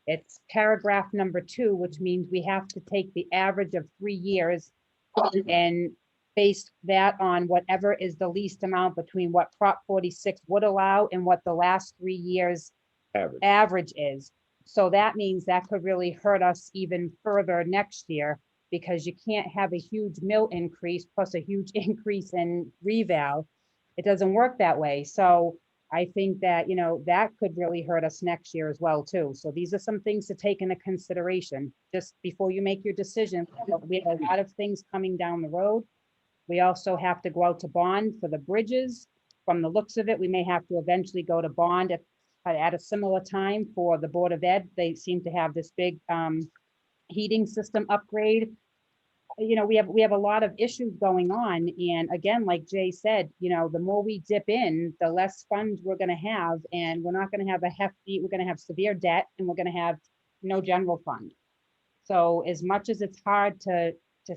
It's paragraph number 2, which means we have to take the average of 3 years and base that on whatever is the least amount between what Prop 46 would allow and what the last 3 years average is. So that means that could really hurt us even further next year, because you can't have a huge mill increase plus a huge increase in reval. It doesn't work that way. So I think that, that could really hurt us next year as well too. So these are some things to take into consideration just before you make your decision. We have a lot of things coming down the road. We also have to go out to bond for the bridges, from the looks of it, we may have to eventually go to bond at a similar time for the Board of Ed. They seem to have this big heating system upgrade. You know, we have a lot of issues going on. And again, like Jay said, you know, the more we dip in, the less funds we're gonna have, and we're not gonna have we're gonna have severe debt, and we're gonna have no general fund. So as much as it's hard to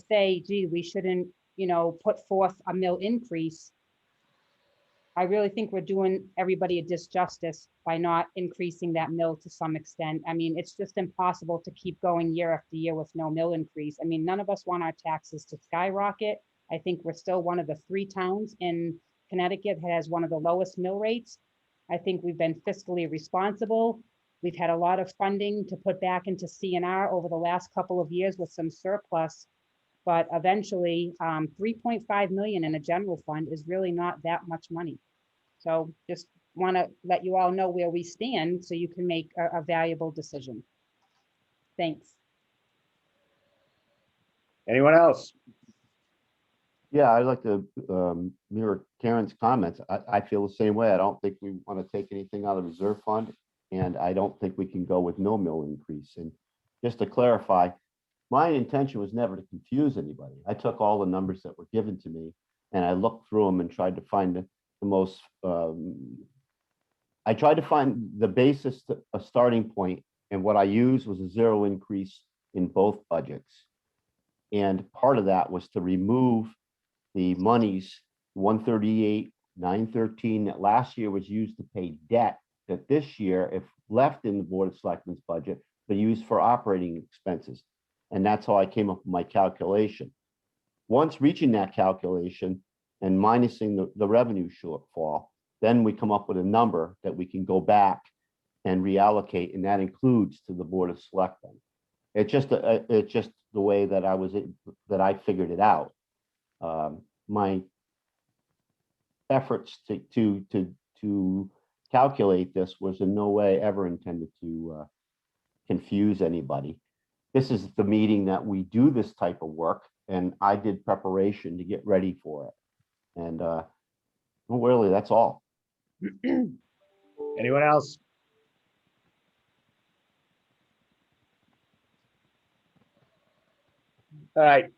say, gee, we shouldn't, you know, put forth a mill increase, I really think we're doing everybody a disjustice by not increasing that mill to some extent. I mean, it's just impossible to keep going year after year with no mill increase. I mean, none of us want our taxes to skyrocket. I think we're still one of the 3 towns in Connecticut that has one of the lowest mill rates. I think we've been fiscally responsible. We've had a lot of funding to put back into CNR over the last couple of years with some surplus. But eventually, 3.5 million in a general fund is really not that much money. So just want to let you all know where we stand so you can make a valuable decision. Thanks. Anyone else? Yeah, I'd like to mirror Karen's comments. I feel the same way. I don't think we want to take anything out of the reserve fund, and I don't think we can go with no mill increase. And just to clarify, my intention was never to confuse anybody. I took all the numbers that were given to me and I looked through them and tried to find the most, I tried to find the basis, a starting point, and what I used was a 0 increase in both budgets. And part of that was to remove the monies, 138, 913, that last year was used to pay debt, that this year, if left in the Board of Selectmen's budget, but used for operating expenses. And that's how I came up with my calculation. Once reaching that calculation and minusing the revenue shortfall, then we come up with a number that we can go back and reallocate, and that includes to the Board of Selectmen. It's just the way that I figured it out. My efforts to calculate this was in no way ever intended to confuse anybody. This is the meeting that we do this type of work, and I did preparation to get ready for it. And really, that's all. Anyone else? All right.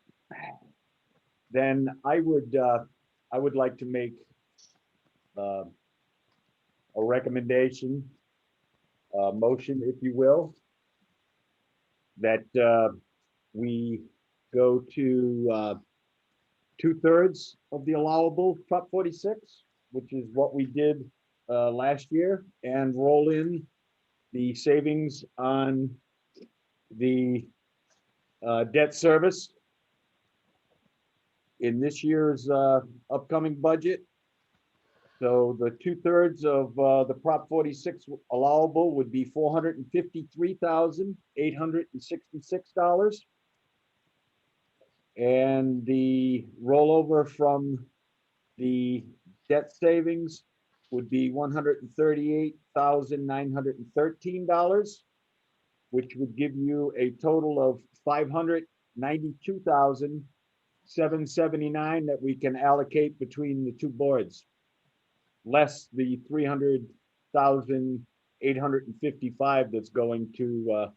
Then I would like to make a recommendation, a motion, if you will, that we go to 2/3 of the allowable Prop 46, which is what we did last year, and roll in the savings on the debt service in this year's upcoming budget. So the 2/3 of the Prop 46 allowable would be $453,866. And the rollover from the debt savings would be $138,913, which would give you a total of $592,779 that we can allocate between the two boards, less the $300,855 that's going to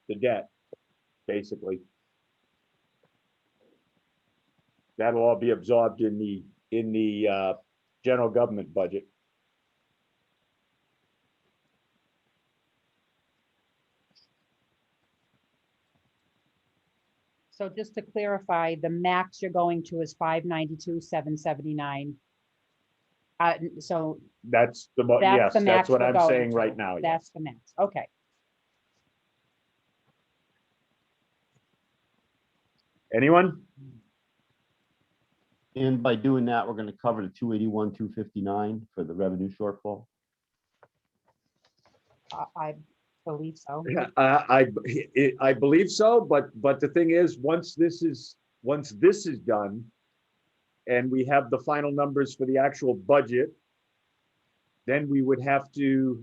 the debt, basically. That'll all be absorbed in the general government budget. So just to clarify, the max you're going to is 592,779. So That's the, that's yes, the that's max what we're I'm going saying to. right now. Yes. That's the max. Okay. Anyone? And by doing that, we're going to cover the 281, 259 for the revenue shortfall. I believe so. I believe so, but the thing is, once this is done, and we have the final numbers for the actual budget, then we would have to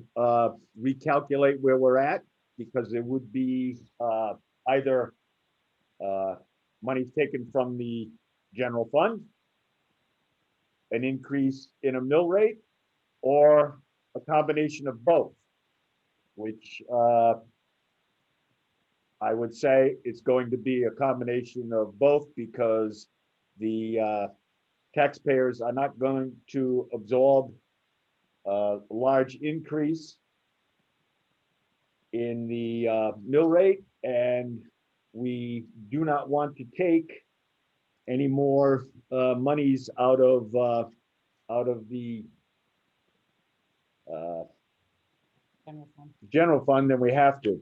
recalculate where we're at, because there would be either money taken from the general fund, an increase in a mill rate or a combination of both, which I would say it's going to be a combination of both because the taxpayers are not going to absorb a large increase in the mill rate, and we do not want to take any more monies out of the General fund. general fund than we have to.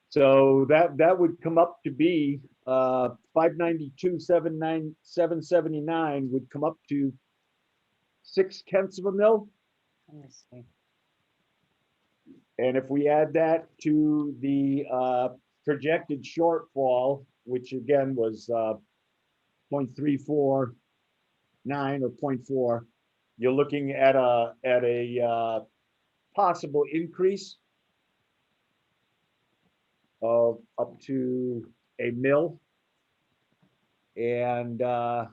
So that would come up to be 592,779 would come up to 0.6 of a mil. Let me see. And if we add that to the projected shortfall, which again was 0.349 or 0.4, you're looking at a possible increase of up to a mil. And that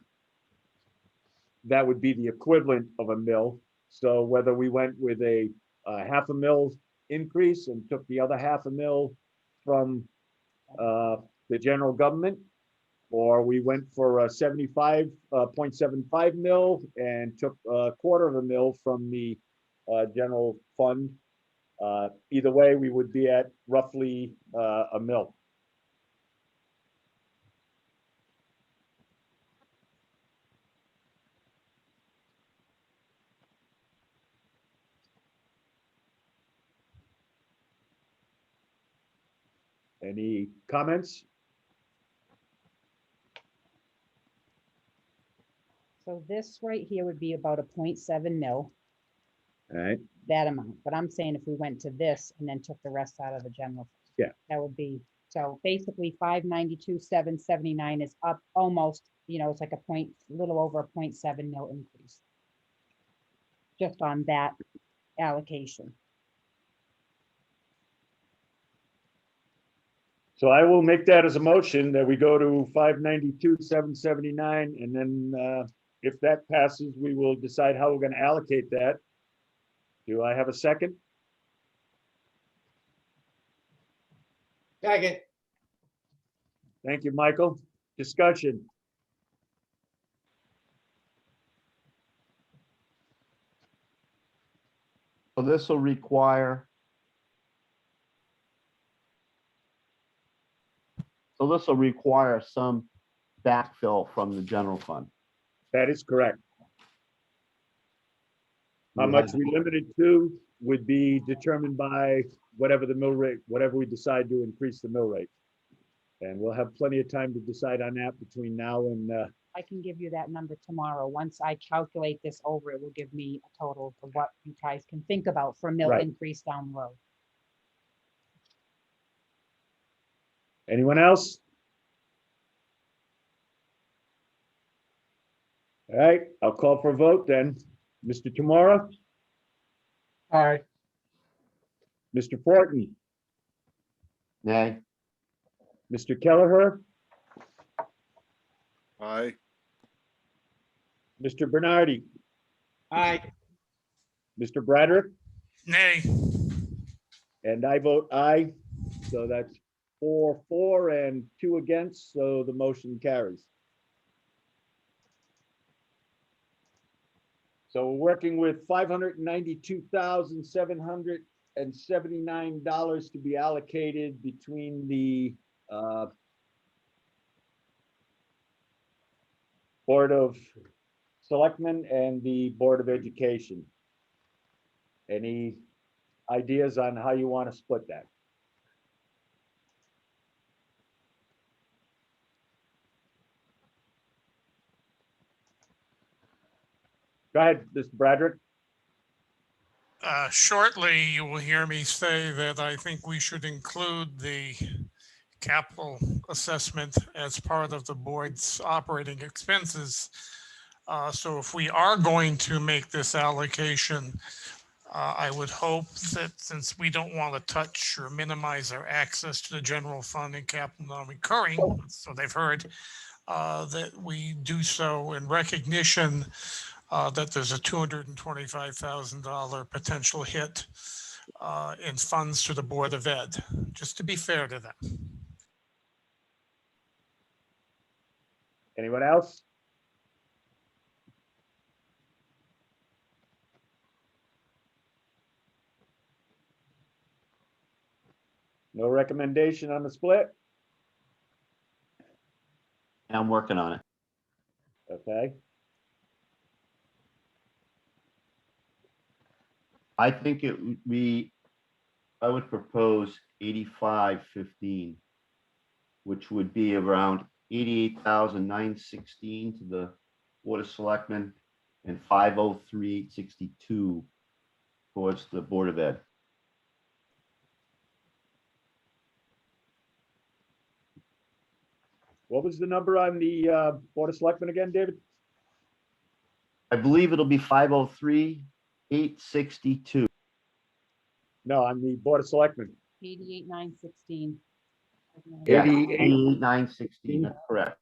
would be the equivalent of a mil. So whether we went with a half a mil increase and took the other half a mil from the general government, or we went for a 75.75 mil and took a quarter of a mil from the general fund. Either way, we would be at roughly a mil. Any comments? So this right here would be about a 0.7 mil, All right, that amount, but I'm saying if we went to this and then took the rest out of the general. fund, Yeah. That would be, so basically 592,779 is up almost, it's like little over a 0.7 mil increase. Just on that allocation. so I will make that as a motion that we go to 592,779, and then if that passes, we will decide how we're going to allocate that. Do I have a second? Second. Thank you, Michael. Discussion. So this will require. So this will require some backfill from the general fund. That is correct. How We much have- we limited to would be determined by whatever the mill rate, whatever we decide to increase the mill rate. And we'll have plenty of time to decide on that between now and, I can give you that number tomorrow. Once I calculate this over, it will give me a total of what you guys can think about for a mill Right. increase down the road. anyone else? All right, I'll call for a vote then. Mr. Tamara, Aye. Mr. Fortin, Nay, Mr. Kelleher, Aye. Mr. Bernardi, Aye. Mr. Bradrick, Nay, and I vote aye. So that's 4 and 2 against, so the motion carries. So we're working with $592,779 to be allocated between the Board of Selectmen and the Board of Education. Any ideas on how you want to split that? Go ahead, Mr. Bradrick. shortly you will hear me say that I think we should include the capital assessment as part of the board's operating expenses. So if we are going to make this allocation, I would hope that since we don't want to touch or minimize our access to the general fund and capital non-recurring, so they've heard, that we do so in recognition that there's a $225,000 potential hit in funds to the Board of Ed, just to be fair to them. Anyone else? No recommendation on the split? I'm working on it. Okay, I think it would be, I would propose 85-15, which would be around 88,916 to the Board of Selectmen and 503,862 towards the Board of Ed. what was the number on the Board of Selectmen again, David? I believe it'll be 503,862. No, on the Board of Selectmen. 88,916. Yeah, 88. 88,916, that's correct.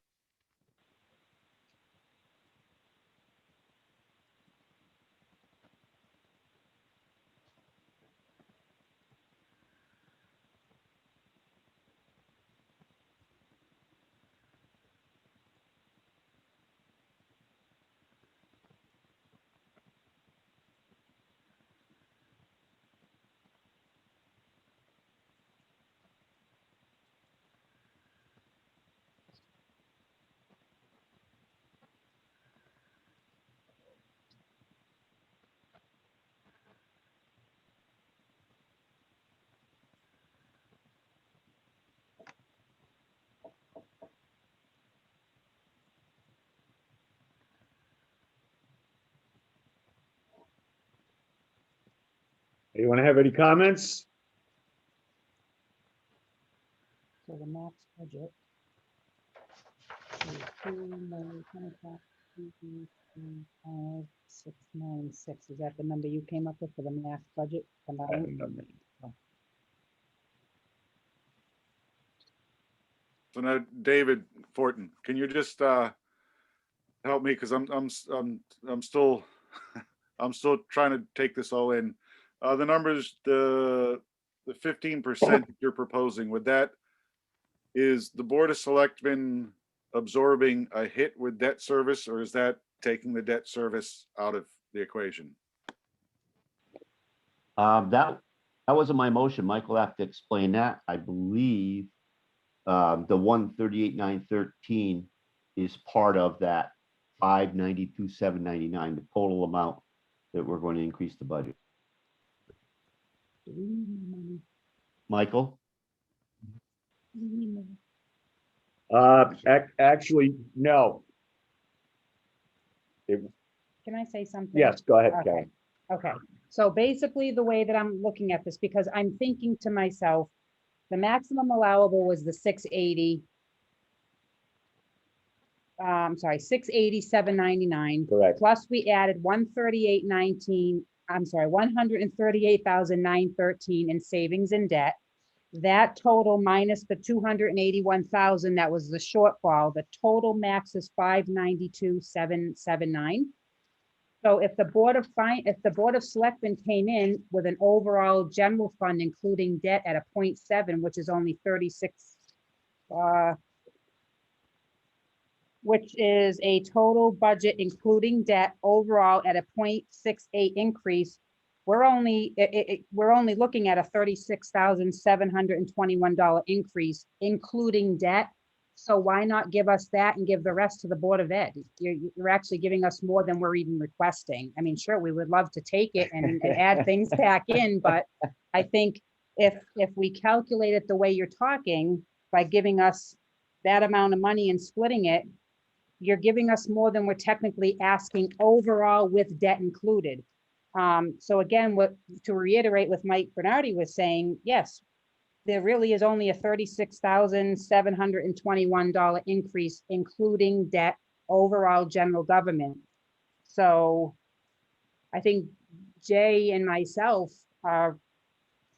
Anyone have any comments? So the max budget. is 2,025,696. Is that the number you came up with for the max budget combined? So now, David Fortin, can you just help me, because I'm still I'm still trying to take this all in. The numbers, the 15% you're proposing, is the Board of Selectmen absorbing a hit with debt service, or is that taking the debt service out of the equation? That wasn't my motion. Michael will have to explain that. I believe the 138,913 is part of that 592,799, the total amount that we're going to increase the budget. Michael? Actually, no. Can I say something? Yes, go ahead, Okay. Karen. Okay, so basically the way that I'm looking at this, because I'm thinking to myself, the maximum allowable was the 680. I'm sorry, 680,799. Correct. Plus we added 138,19, I'm sorry, 138,913 in savings and debt. That total minus the 281,000, that was the shortfall. The total max is 592,779. So if the Board of Selectmen came in with an overall general fund, including debt at a 0.7, which is only 36, which is a total budget including debt overall at a 0.68 increase, we're only looking at a $36,721 increase, including debt. So why not give us that and give the rest to the Board of Ed? You're actually giving us more than we're even requesting. I mean, sure, we would love to take it and add things back in, but I think if we calculate it the way you're talking, by giving us that amount of money and splitting it, you're giving us more than we're technically asking overall with debt included. So again, to reiterate what Mike Bernardi was saying, yes, there really is only a $36,721 increase, including debt overall general government. So I think Jay and myself are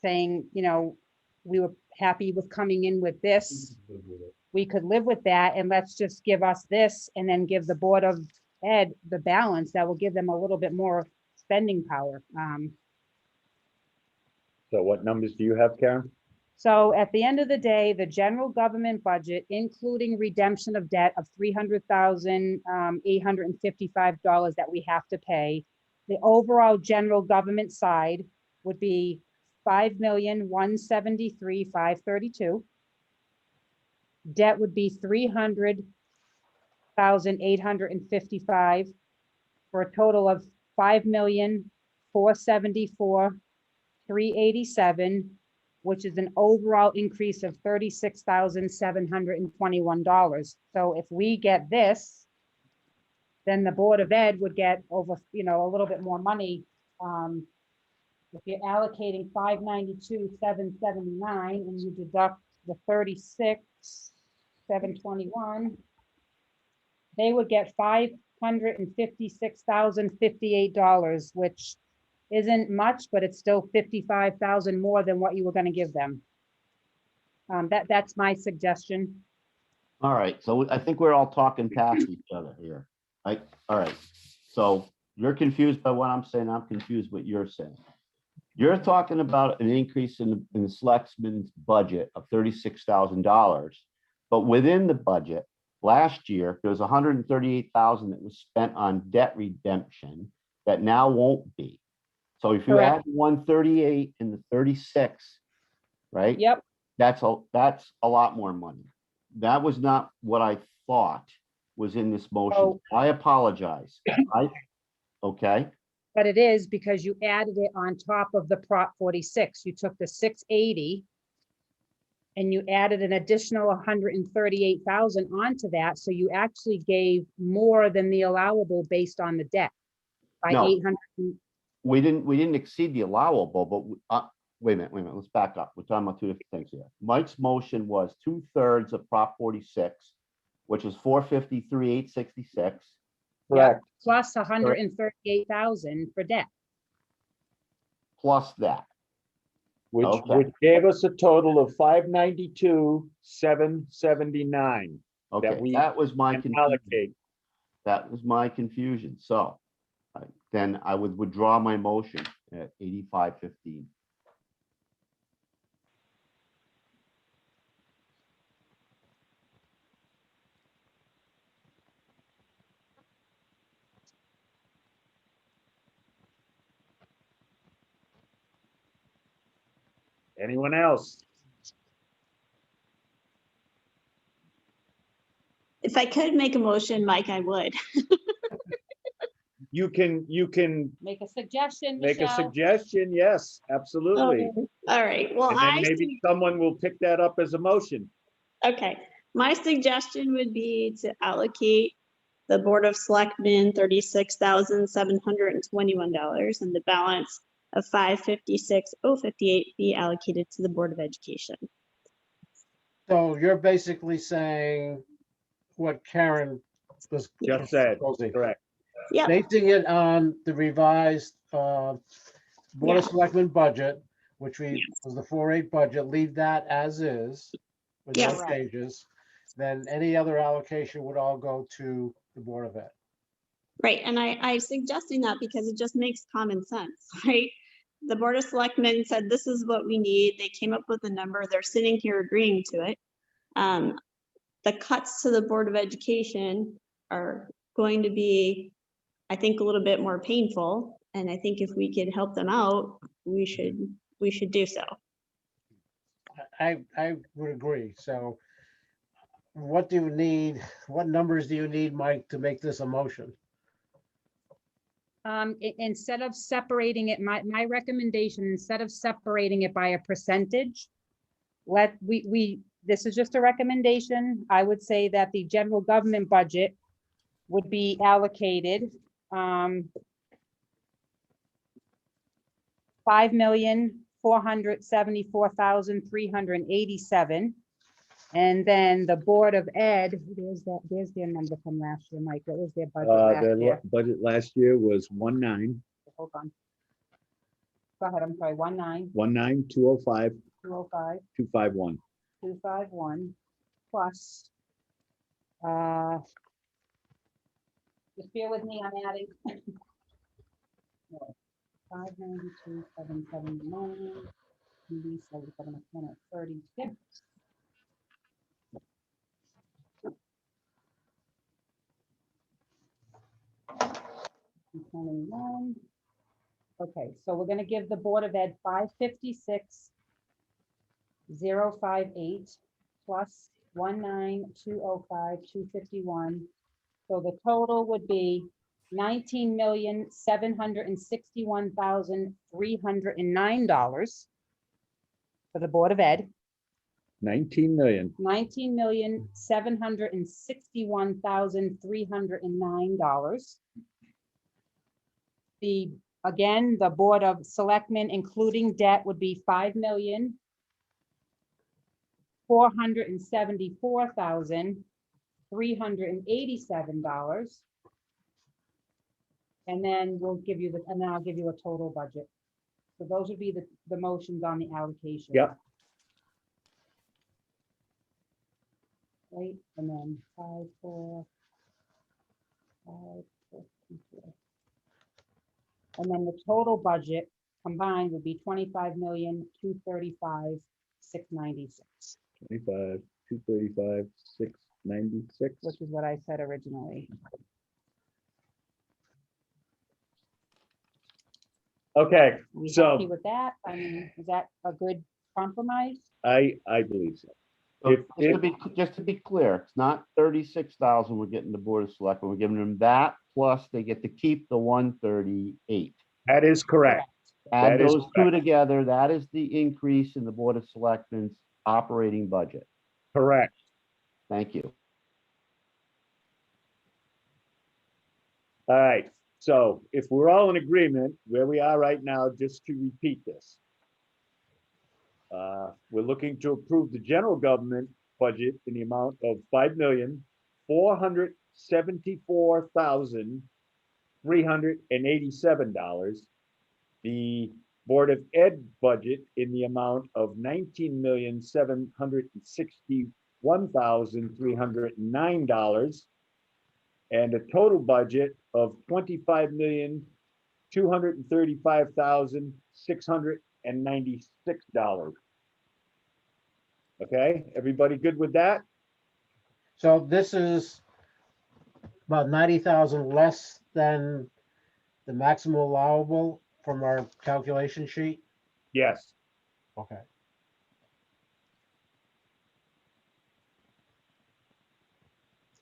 saying, you know, we were happy with coming in with this. We could live with that, and let's just give us this and then give the Board of Ed the balance, that will give them a little bit more spending power. So what numbers do you have, Karen? So at the end of the day, the general government budget, including redemption of debt of $300,855 that we have to pay, the overall general government side would be $5,173,532. Debt would be $300,855 for a total of $5,474,387, which is an overall increase of $36,721. So if we get this, then the Board of Ed would get over, a little bit more money. If you're allocating 592,779 and you deduct the 36,721, they would get $556,058, which isn't much, but it's still 55,000 more than what you were gonna give them. That's my suggestion. All right, so I think we're all talking past each other here. All right, so you're confused by what I'm saying, I'm confused what you're saying. You're talking about an increase in the selectmen's budget of $36,000, but within the budget, last year, there was $138,000 that was spent on debt redemption that now won't be. So if you Correct. add 138 and the 36, right? Yep, That's a lot more money. That was not what I thought was in this motion. Oh. I apologize. Okay, but it is because you added it on top of the Prop 46. You took the 680 and you added an additional 138,000 onto that. So you actually gave more than the allowable based on the debt by No. 800. we didn't exceed the allowable, but wait a minute, let's back up. We're talking about two different things here. Mike's motion was 2/3 of Prop 46, which is 453,866. Correct. Plus 138,000 for debt. Plus that. Which Okay. gave us a total of 592,779. Okay, we that was my can confusion. allocate. That was my confusion. So then I would withdraw my motion at 8515. Anyone else? If I could make a motion, Mike, I would. You can Make a suggestion, make a Michelle. suggestion. Yes, absolutely. All right, well, And then maybe someone will pick that up as a motion. okay, my suggestion would be to allocate the Board of Selectmen $36,721 and the balance of $556,058 be allocated to the Board of Education. So you're basically saying what Karen was Just said, proposing, correct. Yeah, basing it on the revised Board Yeah. of Selectmen budget, which Yes. was the 4/8 budget, leave that as is with no Yes. changes. Then any other allocation would all go to the Board of Ed. right, and I'm suggesting that because it just makes common sense, right? The Board of Selectmen said, this is what we need. They came up with a number. They're sitting here agreeing to it. The cuts to the Board of Education are going to be, I think, a little bit more painful. And I think if we could help them out, we should do so. I would agree. So what do you need? What numbers do you need, Mike, to make this a motion? Instead of separating it, my recommendation, instead of separating it by a percentage, this is just a recommendation. I would say that the general government budget would be allocated, $5,474,387. And then the Board of Ed, there's their number from last year, Mike. What was their budget last The year? budget last year was 19, Hold on. Go ahead, I'm sorry, 205, 205, 251. 251 plus Just bear with me, I'm adding. 592, 779, 77, 36. 21. Okay, so we're gonna give the Board of Ed 556,058 plus 19205,251. So the total would be $19,761,309 for the Board of Ed. 19 million. $19,761,309. Again, the Board of Selectmen, including debt, would be $5,474,387. And then we'll give you and then I'll give you a total budget. So those would be the motions on the allocation. Yep. Right, and then 5, 4, 5, 4, 4. And then the total budget combined would be 25,235,696, 25, 235, 696. which is what I said originally. Okay, Are we So- happy with that? I mean, is that a good compromise? I believe so. So If- just to be clear, it's not 36,000 we're getting the Board of Selectmen. We're giving them that, plus they get to keep the 138. That is correct. Add That is those two correct. together, that is the increase in the Board of Selectmen's operating budget. Correct. Thank you. All right, so if we're all in agreement where we are right now, just to repeat this. We're looking to approve the general government budget in the amount of $5,474,387. The Board of Ed budget in the amount of $19,761,309. And a total budget of $25,235,696. Okay, everybody good with that? So this is about 90,000 less than the maximum allowable from our calculation sheet? Yes. Okay.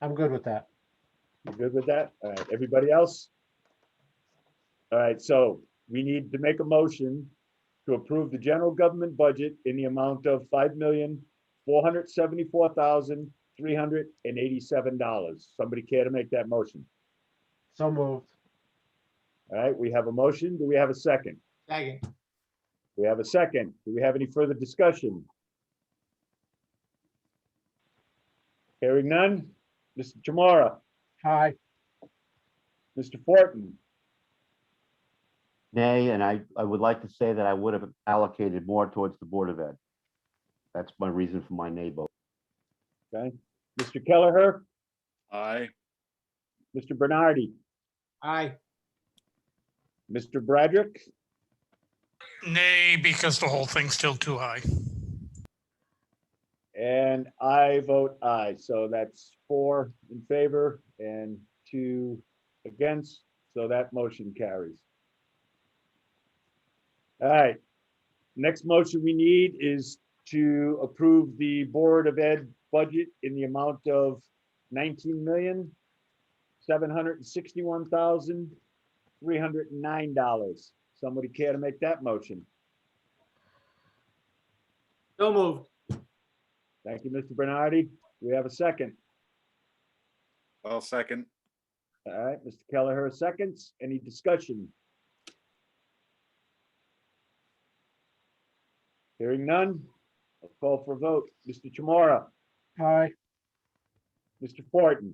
I'm good with that. You good with that? All right, everybody else? All right, so we need to make a motion to approve the general government budget in the amount of $5,474,387. Somebody care to make that motion? So moved. All right, we have a motion. Do we have a second? Second. We have a second. Do we have any further discussion? Hearing none. Mr. Chamorro, Aye. Mr. Fortin, Nay, and I would like to say that I would have allocated more towards the Board of Ed. That's my reason for my nay vote. okay? Mr. Kelleher, Aye. Mr. Bernardi, Aye. Mr. Bradrick, Nay, because the whole thing's still too high. and I vote aye. So that's 4 in favor and 2 against, so that motion carries. All right, next motion we need is to approve the Board of Ed budget in the amount of $19,761,309. Somebody care to make that motion? So moved. Thank you, Mr. Bernardi. We have a second. I'll second. All right, Mr. Kelleher, seconds. Any discussion? Hearing none, I'll call for a vote. Mr. Chamorro, Aye. Mr. Fortin,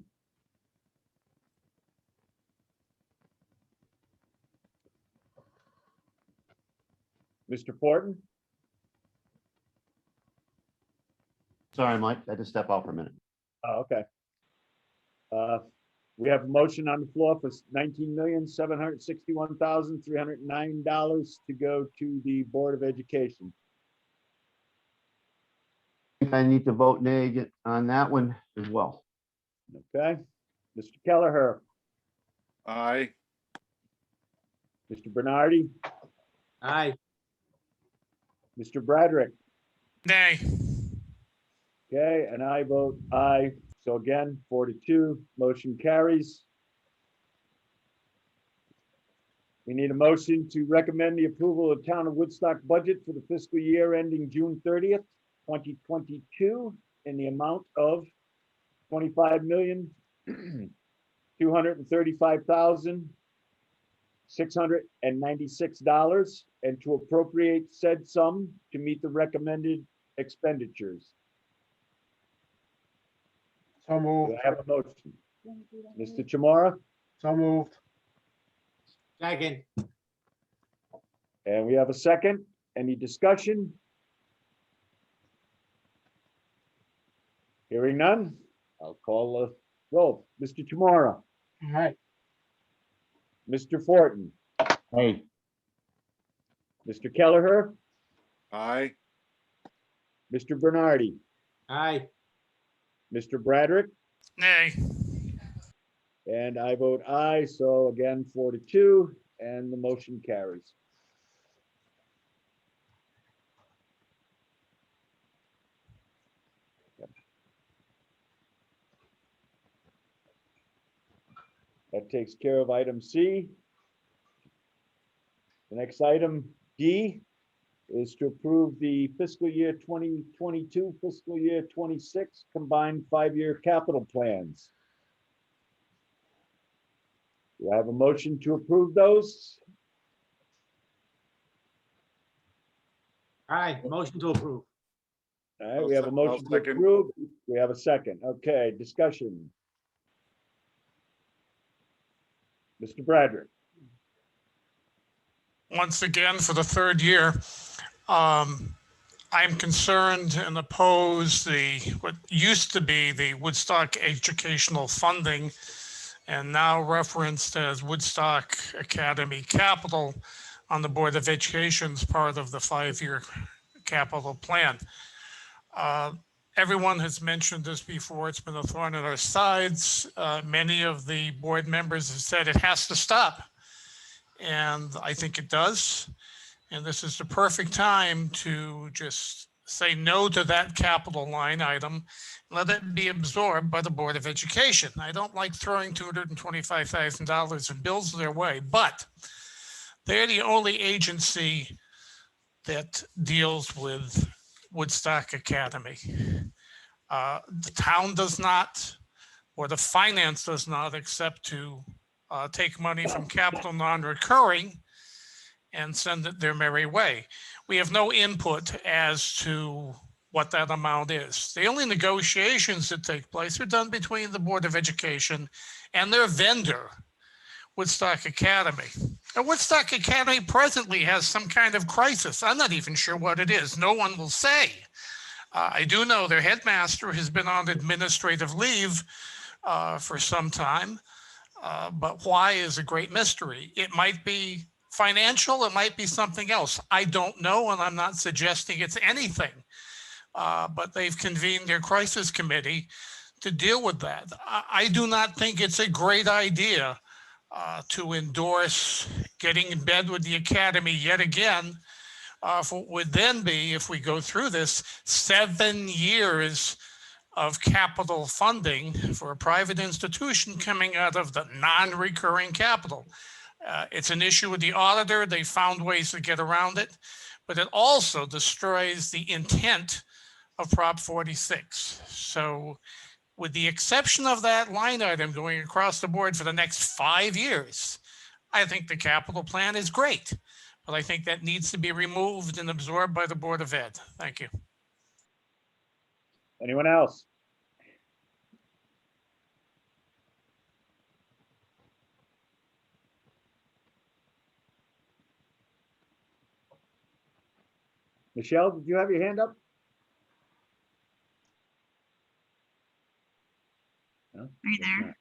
Mr. Fortin, Sorry, Mike, I had to step out for a minute. oh, okay. We have a motion on the floor for $19,761,309 to go to the Board of Education. I think I need to vote nay on that one as well. Okay, Mr. Kelleher, Aye. Mr. Bernardi, Aye. Mr. Bradrick. Nay. Okay, and I vote aye. So again, 4-2, motion carries. We need a motion to recommend the approval of Town of Woodstock budget for the fiscal year ending June 30th, 2022, in the amount of $25,235,696, and to appropriate said sum to meet the recommended expenditures. So Do moved. I have a motion? Mr. Chamorro, So moved. Second. and we have a second. Any discussion? Hearing none, I'll call the roll. Mr. Chamorro, Aye. Mr. Fortin, Hey, Mr. Kelleher, Aye. Mr. Bernardi, Aye. Mr. Bradrick, Nay. and I vote aye. So again, 4-2, and the motion carries. That takes care of item C. The next item, D, is to approve the fiscal year 2022, fiscal year 26 combined 5-year capital plans. Do I have a motion to approve those? Aye. Motion to approve. All right, we have a I'll motion to second. approve. We have a second. Okay, discussion. Mr. Bradrick. Once again, for the third year, I'm concerned and oppose what used to be the Woodstock Educational Funding and now referenced as Woodstock Academy Capital on the Board of Education's part of the 5-year capital plan. Everyone has mentioned this before. It's been a thorn in our sides. Many of the board members have said it has to stop. And I think it does. And this is the perfect time to just say no to that capital line item. Let it be absorbed by the Board of Education. I don't like throwing $225,000 in bills their way, but they're the only agency that deals with Woodstock Academy. The town does not, or the finance does not, accept to take money from capital non-recurring and send it their merry way. We have no input as to what that amount is. The only negotiations that take place are done between the Board of Education and their vendor, Woodstock Academy. And Woodstock Academy presently has some kind of crisis. I'm not even sure what it is. No one will say. I do know their headmaster has been on administrative leave for some time, but why is a great mystery. It might be financial, it might be something else. I don't know, and I'm not suggesting it's anything. But they've convened their crisis committee to deal with that. I do not think it's a great idea to endorse getting in bed with the academy yet again for what would then be, if we go through this, 7 years of capital funding for a private institution coming out of the non-recurring capital. It's an issue with the auditor. They found ways to get around it, but it also destroys the intent of Prop 46. So with the exception of that line item going across the board for the next 5 years, I think the capital plan is great, but I think that needs to be removed and absorbed by the Board of Ed. Thank you. Anyone else? Michelle, did you have your hand up? No? Are you there?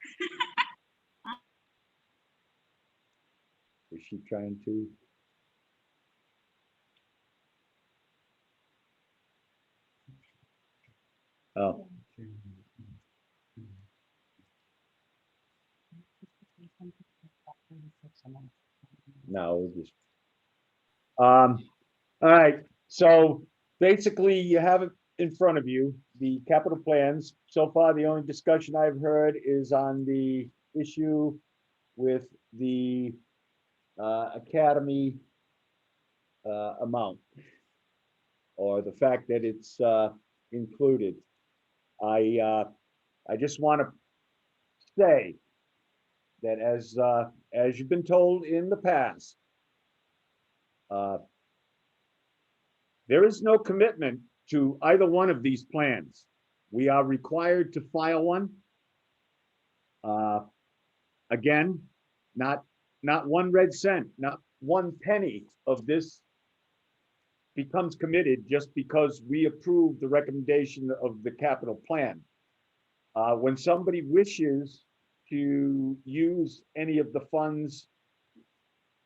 Is she trying to? Oh, no, we'll just. All right, so basically you have it in front of you, the capital plans. So far, the only discussion I've heard is on the issue with the academy amount, or the fact that it's included. I just want to say that as you've been told in the past, there is no commitment to either one of these plans. We are required to file one. Again, not 1 red cent, not 1 penny of this becomes committed just because we approve the recommendation of the capital plan. When somebody wishes to use any of the funds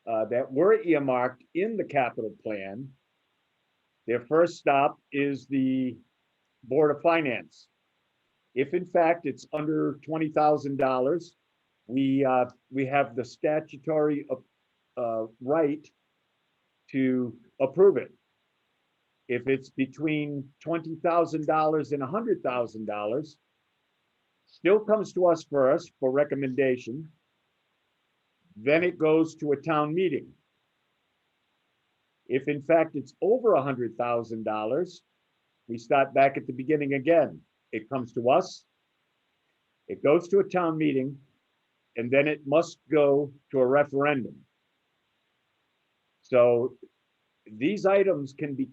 that were earmarked in the capital plan, their first stop is the Board of Finance. If in fact it's under $20,000, we have the statutory right to approve it. If it's between $20,000 and $100,000, still comes to us first for recommendation. Then it goes to a town meeting. If in fact it's over $100,000, we start back at the beginning again. It comes to us, it goes to a town meeting, and then it must go to a referendum. So these items can be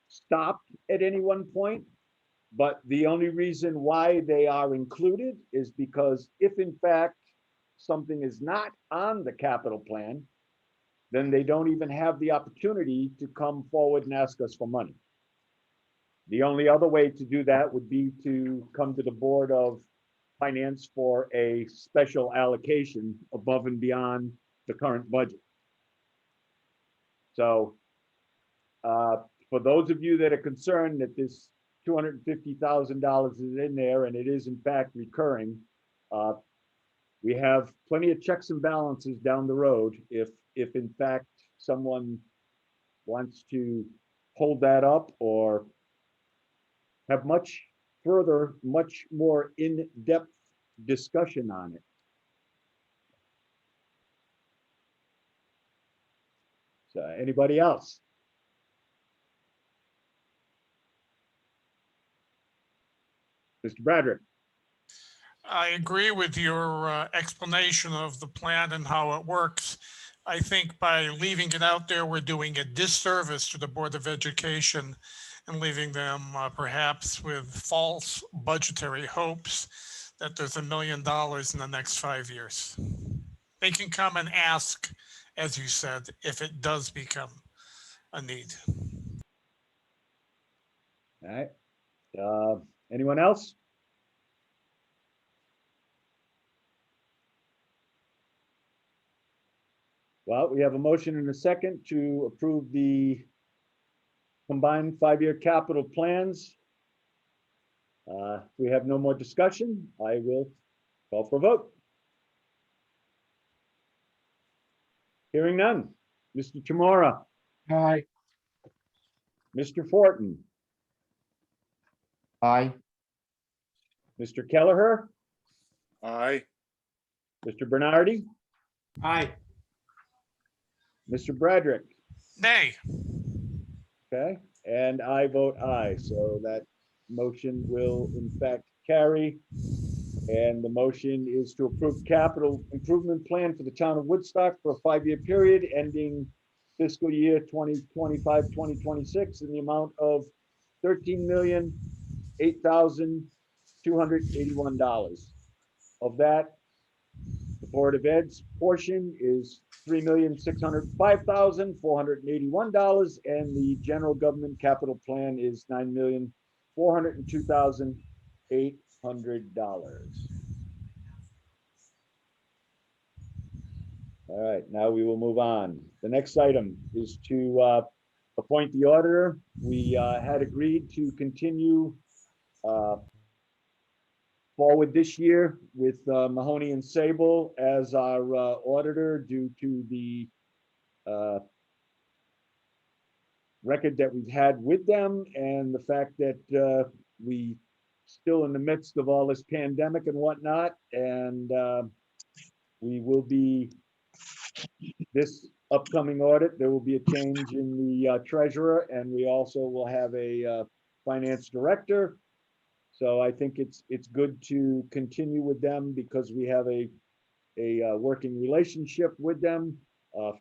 stopped at any one point, but the only reason why they are included is because if in fact something is not on the capital plan, then they don't even have the opportunity to come forward and ask us for money. The only other way to do that would be to come to the Board of Finance for a special allocation above and beyond the current budget. So for those of you that are concerned that this $250,000 is in there and it is in fact recurring, we have plenty of checks and balances down the road if in fact someone wants to hold that up or have much more in-depth discussion on it. So anybody else? Mr. Bradrick? I agree with your explanation of the plan and how it works. I think by leaving it out there, we're doing a disservice to the Board of Education and leaving them perhaps with false budgetary hopes that there's $1 million in the next 5 years. They can come and ask, as you said, if it does become a need. All right. Anyone else? Well, we have a motion and a second to approve the combined 5-year capital plans. If we have no more discussion, I will call for a vote. Hearing none. Mr. Chamorro, Aye. Mr. Fortin, Aye. Mr. Kelleher, Aye. Mr. Bernardi, Aye. Mr. Bradrick. Nay. Okay, and I vote aye, so that motion will in fact carry. And the motion is to approve capital improvement plan for the town of Woodstock for a 5-year period ending fiscal year 2025, 2026 in the amount of $13,008,281. Of that, the Board of Ed's portion is $3,605,481, and the general government capital plan is $9,402,800. All All right, now we will move on. The next item is to appoint the auditor. We had agreed to continue forward this year with Mahoney and Sable as our auditor due to the record that we've had with them and the fact that we still in the midst of all this pandemic and whatnot. And we will be, this upcoming audit, there will be a change in the treasurer, and we also will have a finance director. So I think it's good to continue with them because we have a working relationship with them.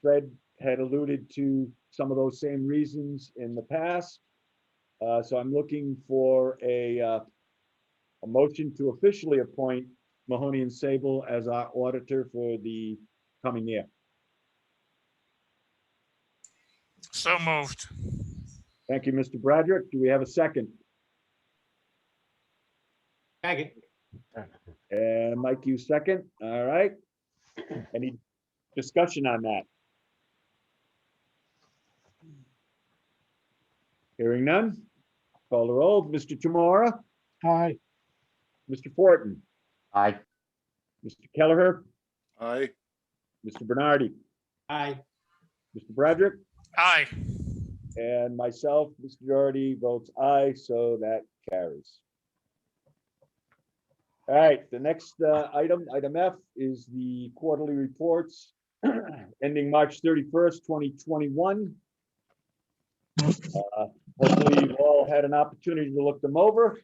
Fred had alluded to some of those same reasons in the past. So I'm looking for a motion to officially appoint Mahoney and Sable as our auditor for the coming year. So moved. Thank you, Mr. Bradrick. Do we have a second? Second. And Mike, you second. All right. Any discussion on that? Hearing none. Call the roll. Mr. Tamora, Aye. Mr. Fortin, Aye. Mr. Kelleher, Aye. Mr. Bernardi, Aye. Mr. Bradrick, Aye. and myself, Mr. Doherty votes aye, so that carries. All right, the next item F, is the quarterly reports ending March 31st, 2021. Hopefully you've all had an opportunity to look them over.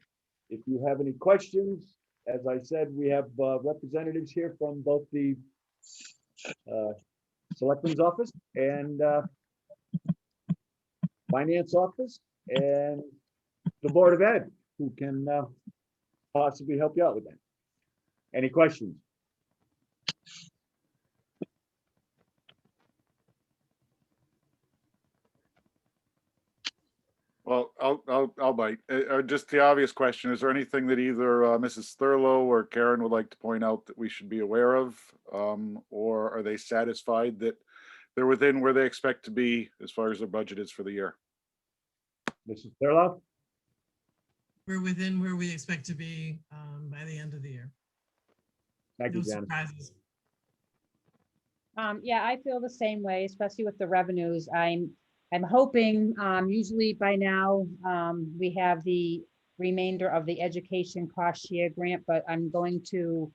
If you have any questions, as I said, we have representatives here from both the Selectmen's Office and Finance Office and the Board of Ed, who can possibly help you out with that. Any questions? Well, I'll bite. Just the obvious question, is there anything that either Mrs. Thurlow or Karen would like to point out that we should be aware of? Or are they satisfied that they're within where they expect to be as far as their budget is for the year? Mrs. Thurlow? We're within where we expect to be by the end of the year. Thank you, No Janice. surprises. Yeah, I feel the same way, especially with the revenues. I'm hoping, usually by now, we have the remainder of the education cost share grant, but I'm going to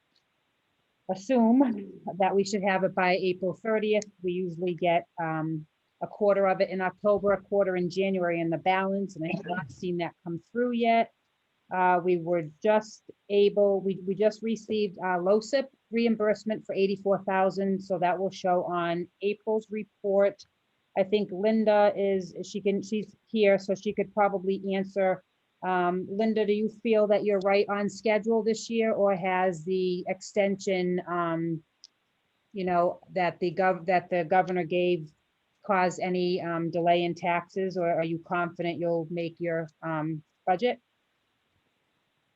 assume that we should have it by April 30th. We usually get a quarter of it in October, a quarter in January, and the balance, and I have not seen that come through yet. We were just able, we just received LoSiP reimbursement for $84,000, so that will show on April's report. I think Linda she's here, so she could probably answer. Linda, do you feel that you're right on schedule this year, or has the extension, that the governor gave caused any delay in taxes, or are you confident you'll make your budget?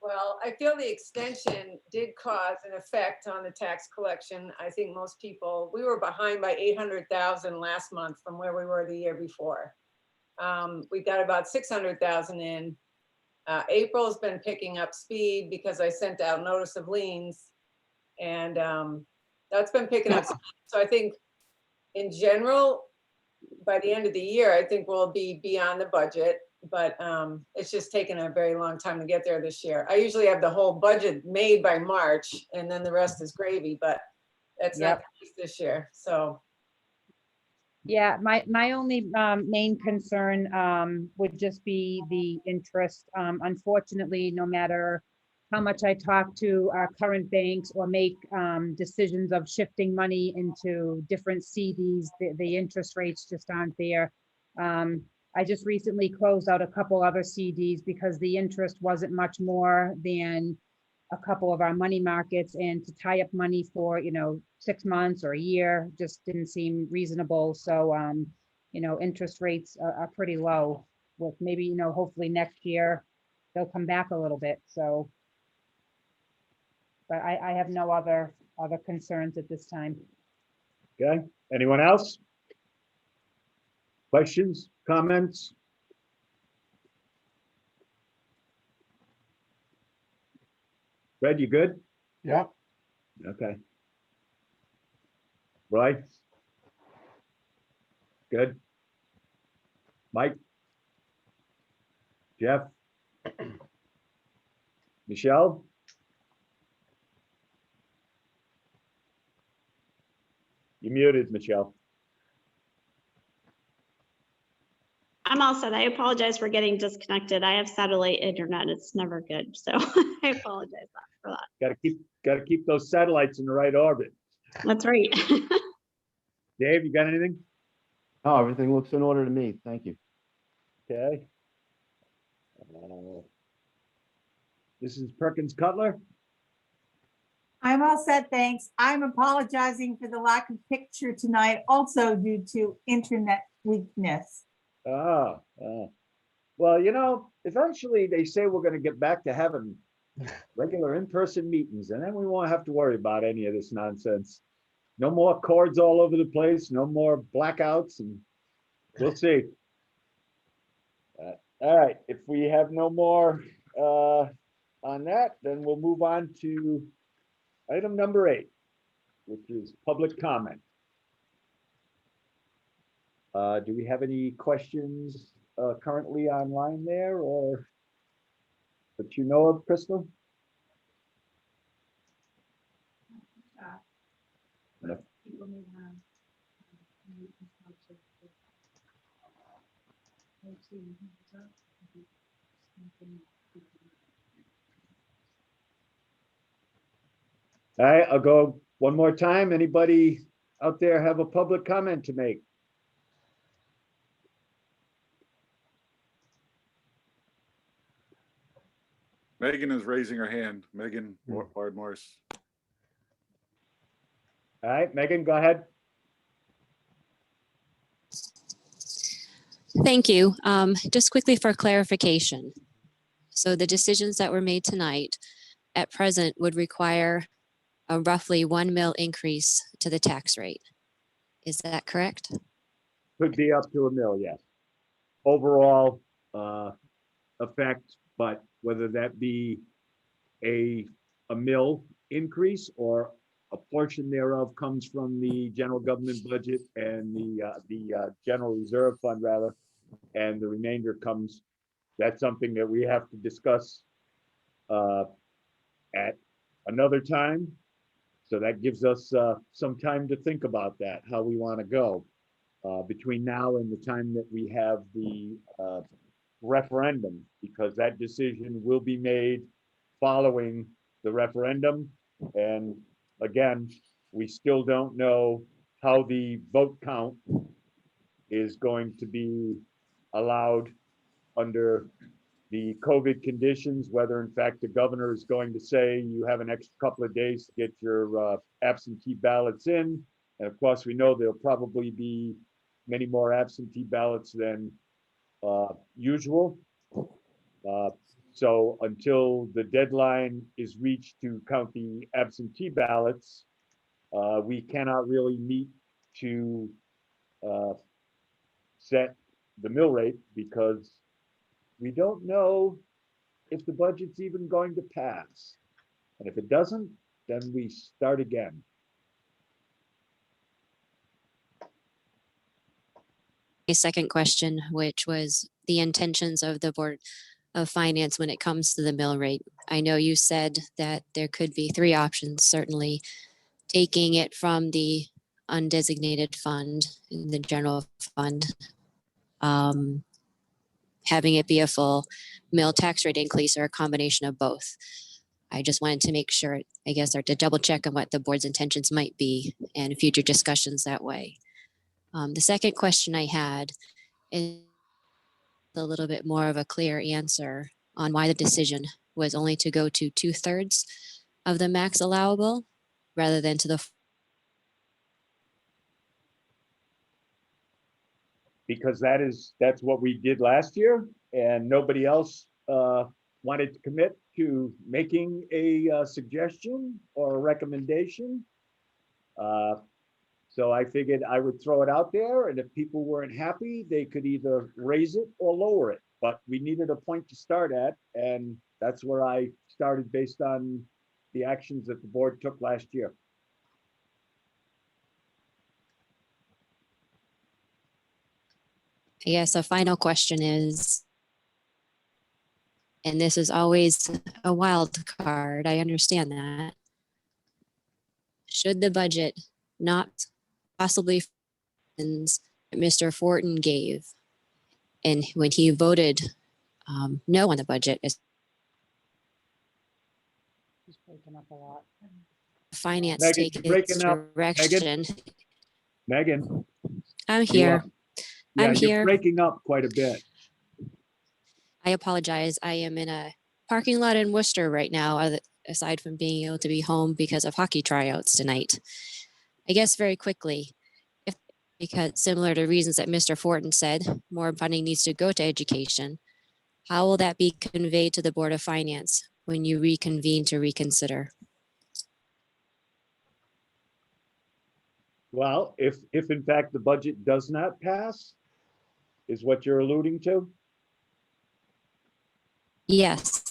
Well, I feel the extension did cause an effect on the tax collection. I think most people, we were behind by 800,000 last month from where we were the year before. We got about 600,000 in. April's been picking up speed because I sent out notice of liens, and that's been picking up. So I think in general, by the end of the year, I think we'll be beyond the budget. But it's just taken a very long time to get there this year. I usually have the whole budget made by March, and then the rest is gravy, but that's not the case this year, so. Yeah, my only main concern would just be the interest. Unfortunately, no matter how much I talk to our current banks or make decisions of shifting money into different CDs, the interest rates just aren't there. I just recently closed out a couple other CDs because the interest wasn't much more than a couple of our money markets, and to tie up money for, 6 months or a year just didn't seem reasonable. So, interest rates are pretty low, with maybe, hopefully next year they'll come back a little bit. So, but I have no other concerns at this time. Okay, anyone else? Questions, comments? Fred, you good? Yeah. Okay. Roy? Good. Mike? Jeff? Michelle? You muted, Michelle. I'm all set. I apologize for getting disconnected. I have satellite internet. It's never good. So I apologize for that. Gotta keep those satellites in the right orbit. That's right. Dave, you got anything? Oh, everything looks in order to me. Thank you. Okay. This is Perkins Cutler. I'm all set, thanks. I'm apologizing for the lack of picture tonight, also due to internet weakness. Well, you know, eventually they say we're gonna get back to having regular in-person meetings, and then we won't have to worry about any of this nonsense. No more cords all over the place, no more blackouts, and we'll see. All right, if we have no more on that, then we'll move on to item number 8, which is public comment. Do we have any questions currently online there, or that you know of, Crystal? No. All right, I'll go one more time. Anybody out there have a public comment to make? Megan is raising her hand. Megan Ward Morris. All right, Megan, go ahead. Thank you. Just quickly for clarification. So the decisions that were made tonight at present would require a roughly 1 mil increase to the tax rate. Is that correct? Could be up to $1 million, yes. Overall effect, but whether that be a mill increase or a portion thereof comes from the general government budget and the general reserve fund rather, and the remainder comes, that's something that we have to discuss at another time. So that gives us some time to think about that, how we want to go between now and the time that we have the referendum, because that decision will be made following the referendum. And again, we still don't know how the vote count is going to be allowed under the COVID conditions, whether in fact the governor is going to say you have an extra couple of days to get your absentee ballots in. And of course, we know there'll probably be many more absentee ballots than usual. So until the deadline is reached to count the absentee ballots, we cannot really meet to set the mill rate, because we don't know if the budget's even going to pass. And if it doesn't, then we start again. A second question, which was the intentions of the Board of Finance when it comes to the mill rate. I know you said that there could be 3 options, certainly taking it from the undesignated fund in the general fund, having it be a full mill tax rate increase, or a combination of both. I just wanted to make sure, I guess, or to double check on what the board's intentions might be and future discussions that way. The second question I had is a little bit more of a clear answer on why the decision was only to go to 2/3 of the max allowable rather than to the. Because that's what we did last year, and nobody else wanted to commit to making a suggestion or a recommendation. So So I figured I would throw it out there, and if people weren't happy, they could either raise it or lower it. But we needed a point to start at, and that's where I started based on the actions that the board took last year. I guess a final question is, and this is always a wild card, I understand that. Should the budget not possibly funds that Mr. Fortin gave, and when he voted no on the budget, as He's breaking up a lot. finance Megan, take you're its breaking up. direction? Megan? I'm you here. are- Yeah, I'm you're here. breaking up quite a bit. I apologize. I am in a parking lot in Worcester right now, aside from being able to be home because of hockey tryouts tonight. I guess very quickly, because similar to reasons that Mr. Fortin said, more funding needs to go to education. How will that be conveyed to the Board of Finance when you reconvene to reconsider? Well, if in fact the budget does not pass, is what you're alluding to? Yes,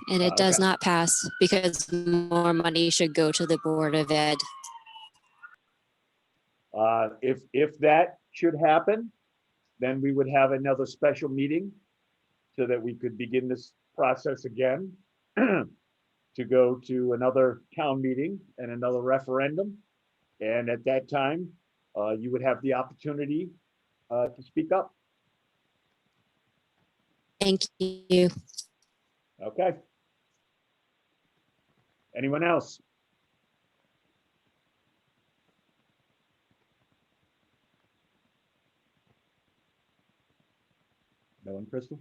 and it does Okay. not pass because more money should go to the Board of Ed. If that should happen, then we would have another special meeting so that we could begin this process again to go to another town meeting and another referendum. And at that time, you would have the opportunity to speak up. Thank you. Okay. Anyone else? No one, Crystal?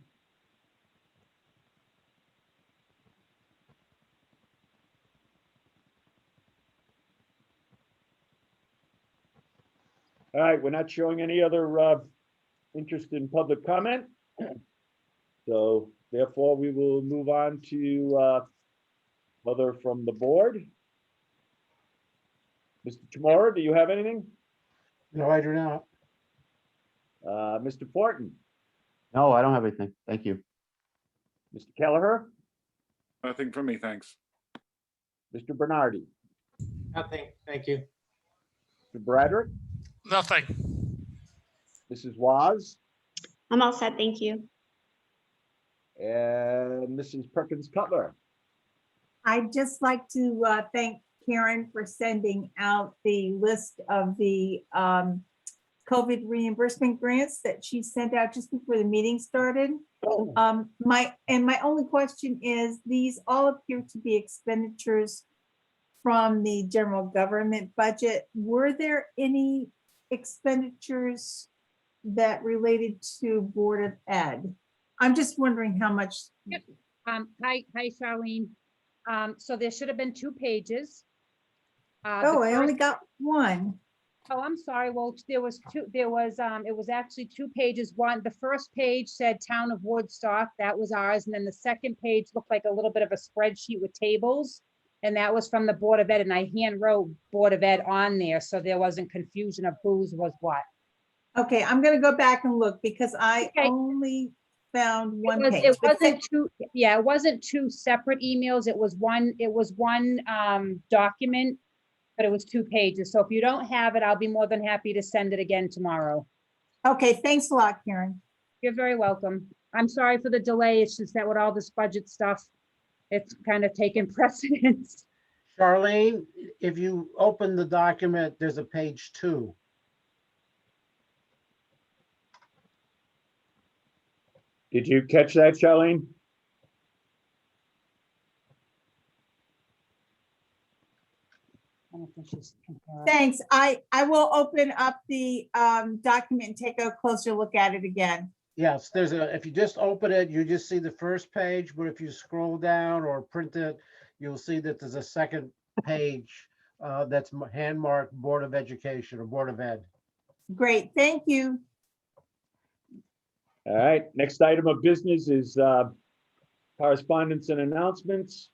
All right, we're not showing any other interest in public comment. So therefore, we will move on to other from the board. Mr. Chamorro, do you have anything? No, I do not. Mr. Fortin, No, I don't have anything. Thank you. Mr. Kelleher, Nothing from me, thanks. Mr. Bernardi, Nothing, thank you. Mr. Bradrick, Nothing. Mrs. Waz, I'm all set, thank you. and Mrs. Perkins Cutler. I'd just like to thank Karen for sending out the list of the COVID reimbursement grants that she sent out just before the meeting started. My only question is, these all appear to be expenditures from the general government budget. Were there any expenditures that related to Board of Ed? I'm just wondering how much. Hi, Charlene. So there should have been 2 pages. Oh, I only got one. Oh, I'm sorry. Well, there was 2, it was actually 2 pages. The first page said Town of Woodstock, that was ours. And then the second page looked like a little bit of a spreadsheet with tables. And that was from the Board of Ed, and I hand wrote Board of Ed on there, so there wasn't confusion of whose was what. Okay, I'm gonna go back and look because I Okay. only found one It page. But wasn't 2, yeah, it wasn't 2 separate emails. It was one document, but it was 2 pages. So if you don't have it, I'll be more than happy to send it again tomorrow. Okay, thanks a lot, Karen. You're very welcome. I'm sorry for the delay. It's just that with all this budget stuff, it's kind of taken precedence. Charlene, if you open the document, there's a page 2. Did you catch that, Charlene? I don't think she's comparing. Thanks. I will open up the document and take a closer look at it again. Yes, if you just open it, you just see the first page, but if you scroll down or print it, you'll see that there's a second page that's hand marked Board of Education or Board of Ed. Great, thank you. All right, next item of business is correspondence and announcements.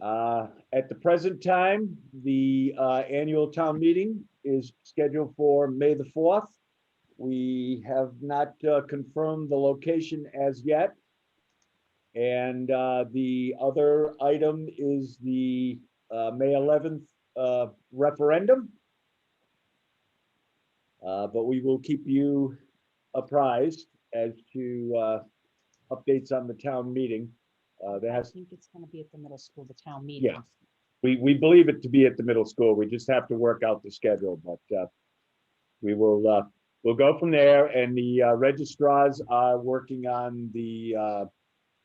At the present time, the annual town meeting is scheduled for May the 4th. We have not confirmed the location as yet. And the other item is the May 11th referendum. But we will keep you apprised as to updates on the town meeting. There I has, think it's gonna be at the middle school, the town meeting. yeah, we believe it to be at the middle school. We just have to work out the schedule, but we will, we'll go from there, and the registrars are working on the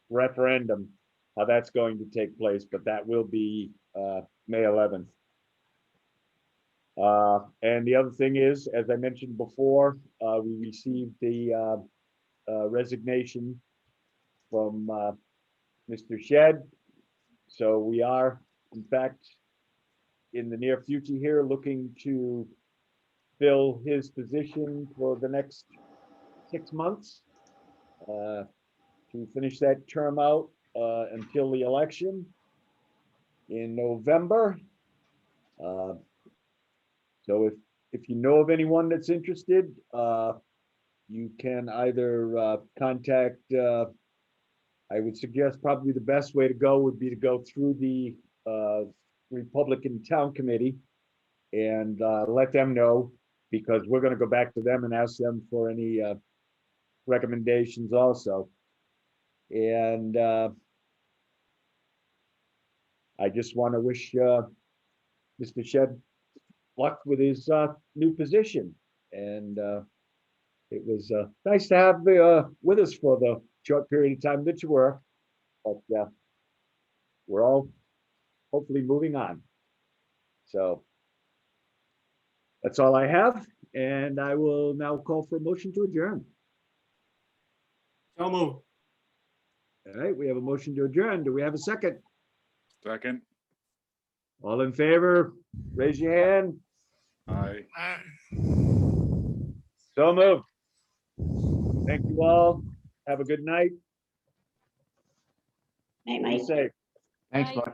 referendum, how that's going to take place, but that will be May 11th. And the other thing is, as I mentioned before, we received the resignation from Mr. Shed. So we are, in fact, in the near future here, looking to fill his position for the next 6 months, to finish that term out until the election in November. So if you know of anyone that's interested, you can either contact, I would suggest probably the best way to go would be to go through the Republican Town Committee and let them know, because we're gonna go back to them and ask them for any recommendations also. And I just want to wish Mr. Shed luck with his new position. And it was nice to have with us for the short period of time that you were. But we're all hopefully moving on. So that's all I have. And I will now call for a motion to adjourn. So moved. All right, we have a motion to adjourn. Do we have a second? Second, All in favor, raise your hand. aye. So moved. Thank you all. Have a good night. Night, Be Mike. safe. Thanks, Mike.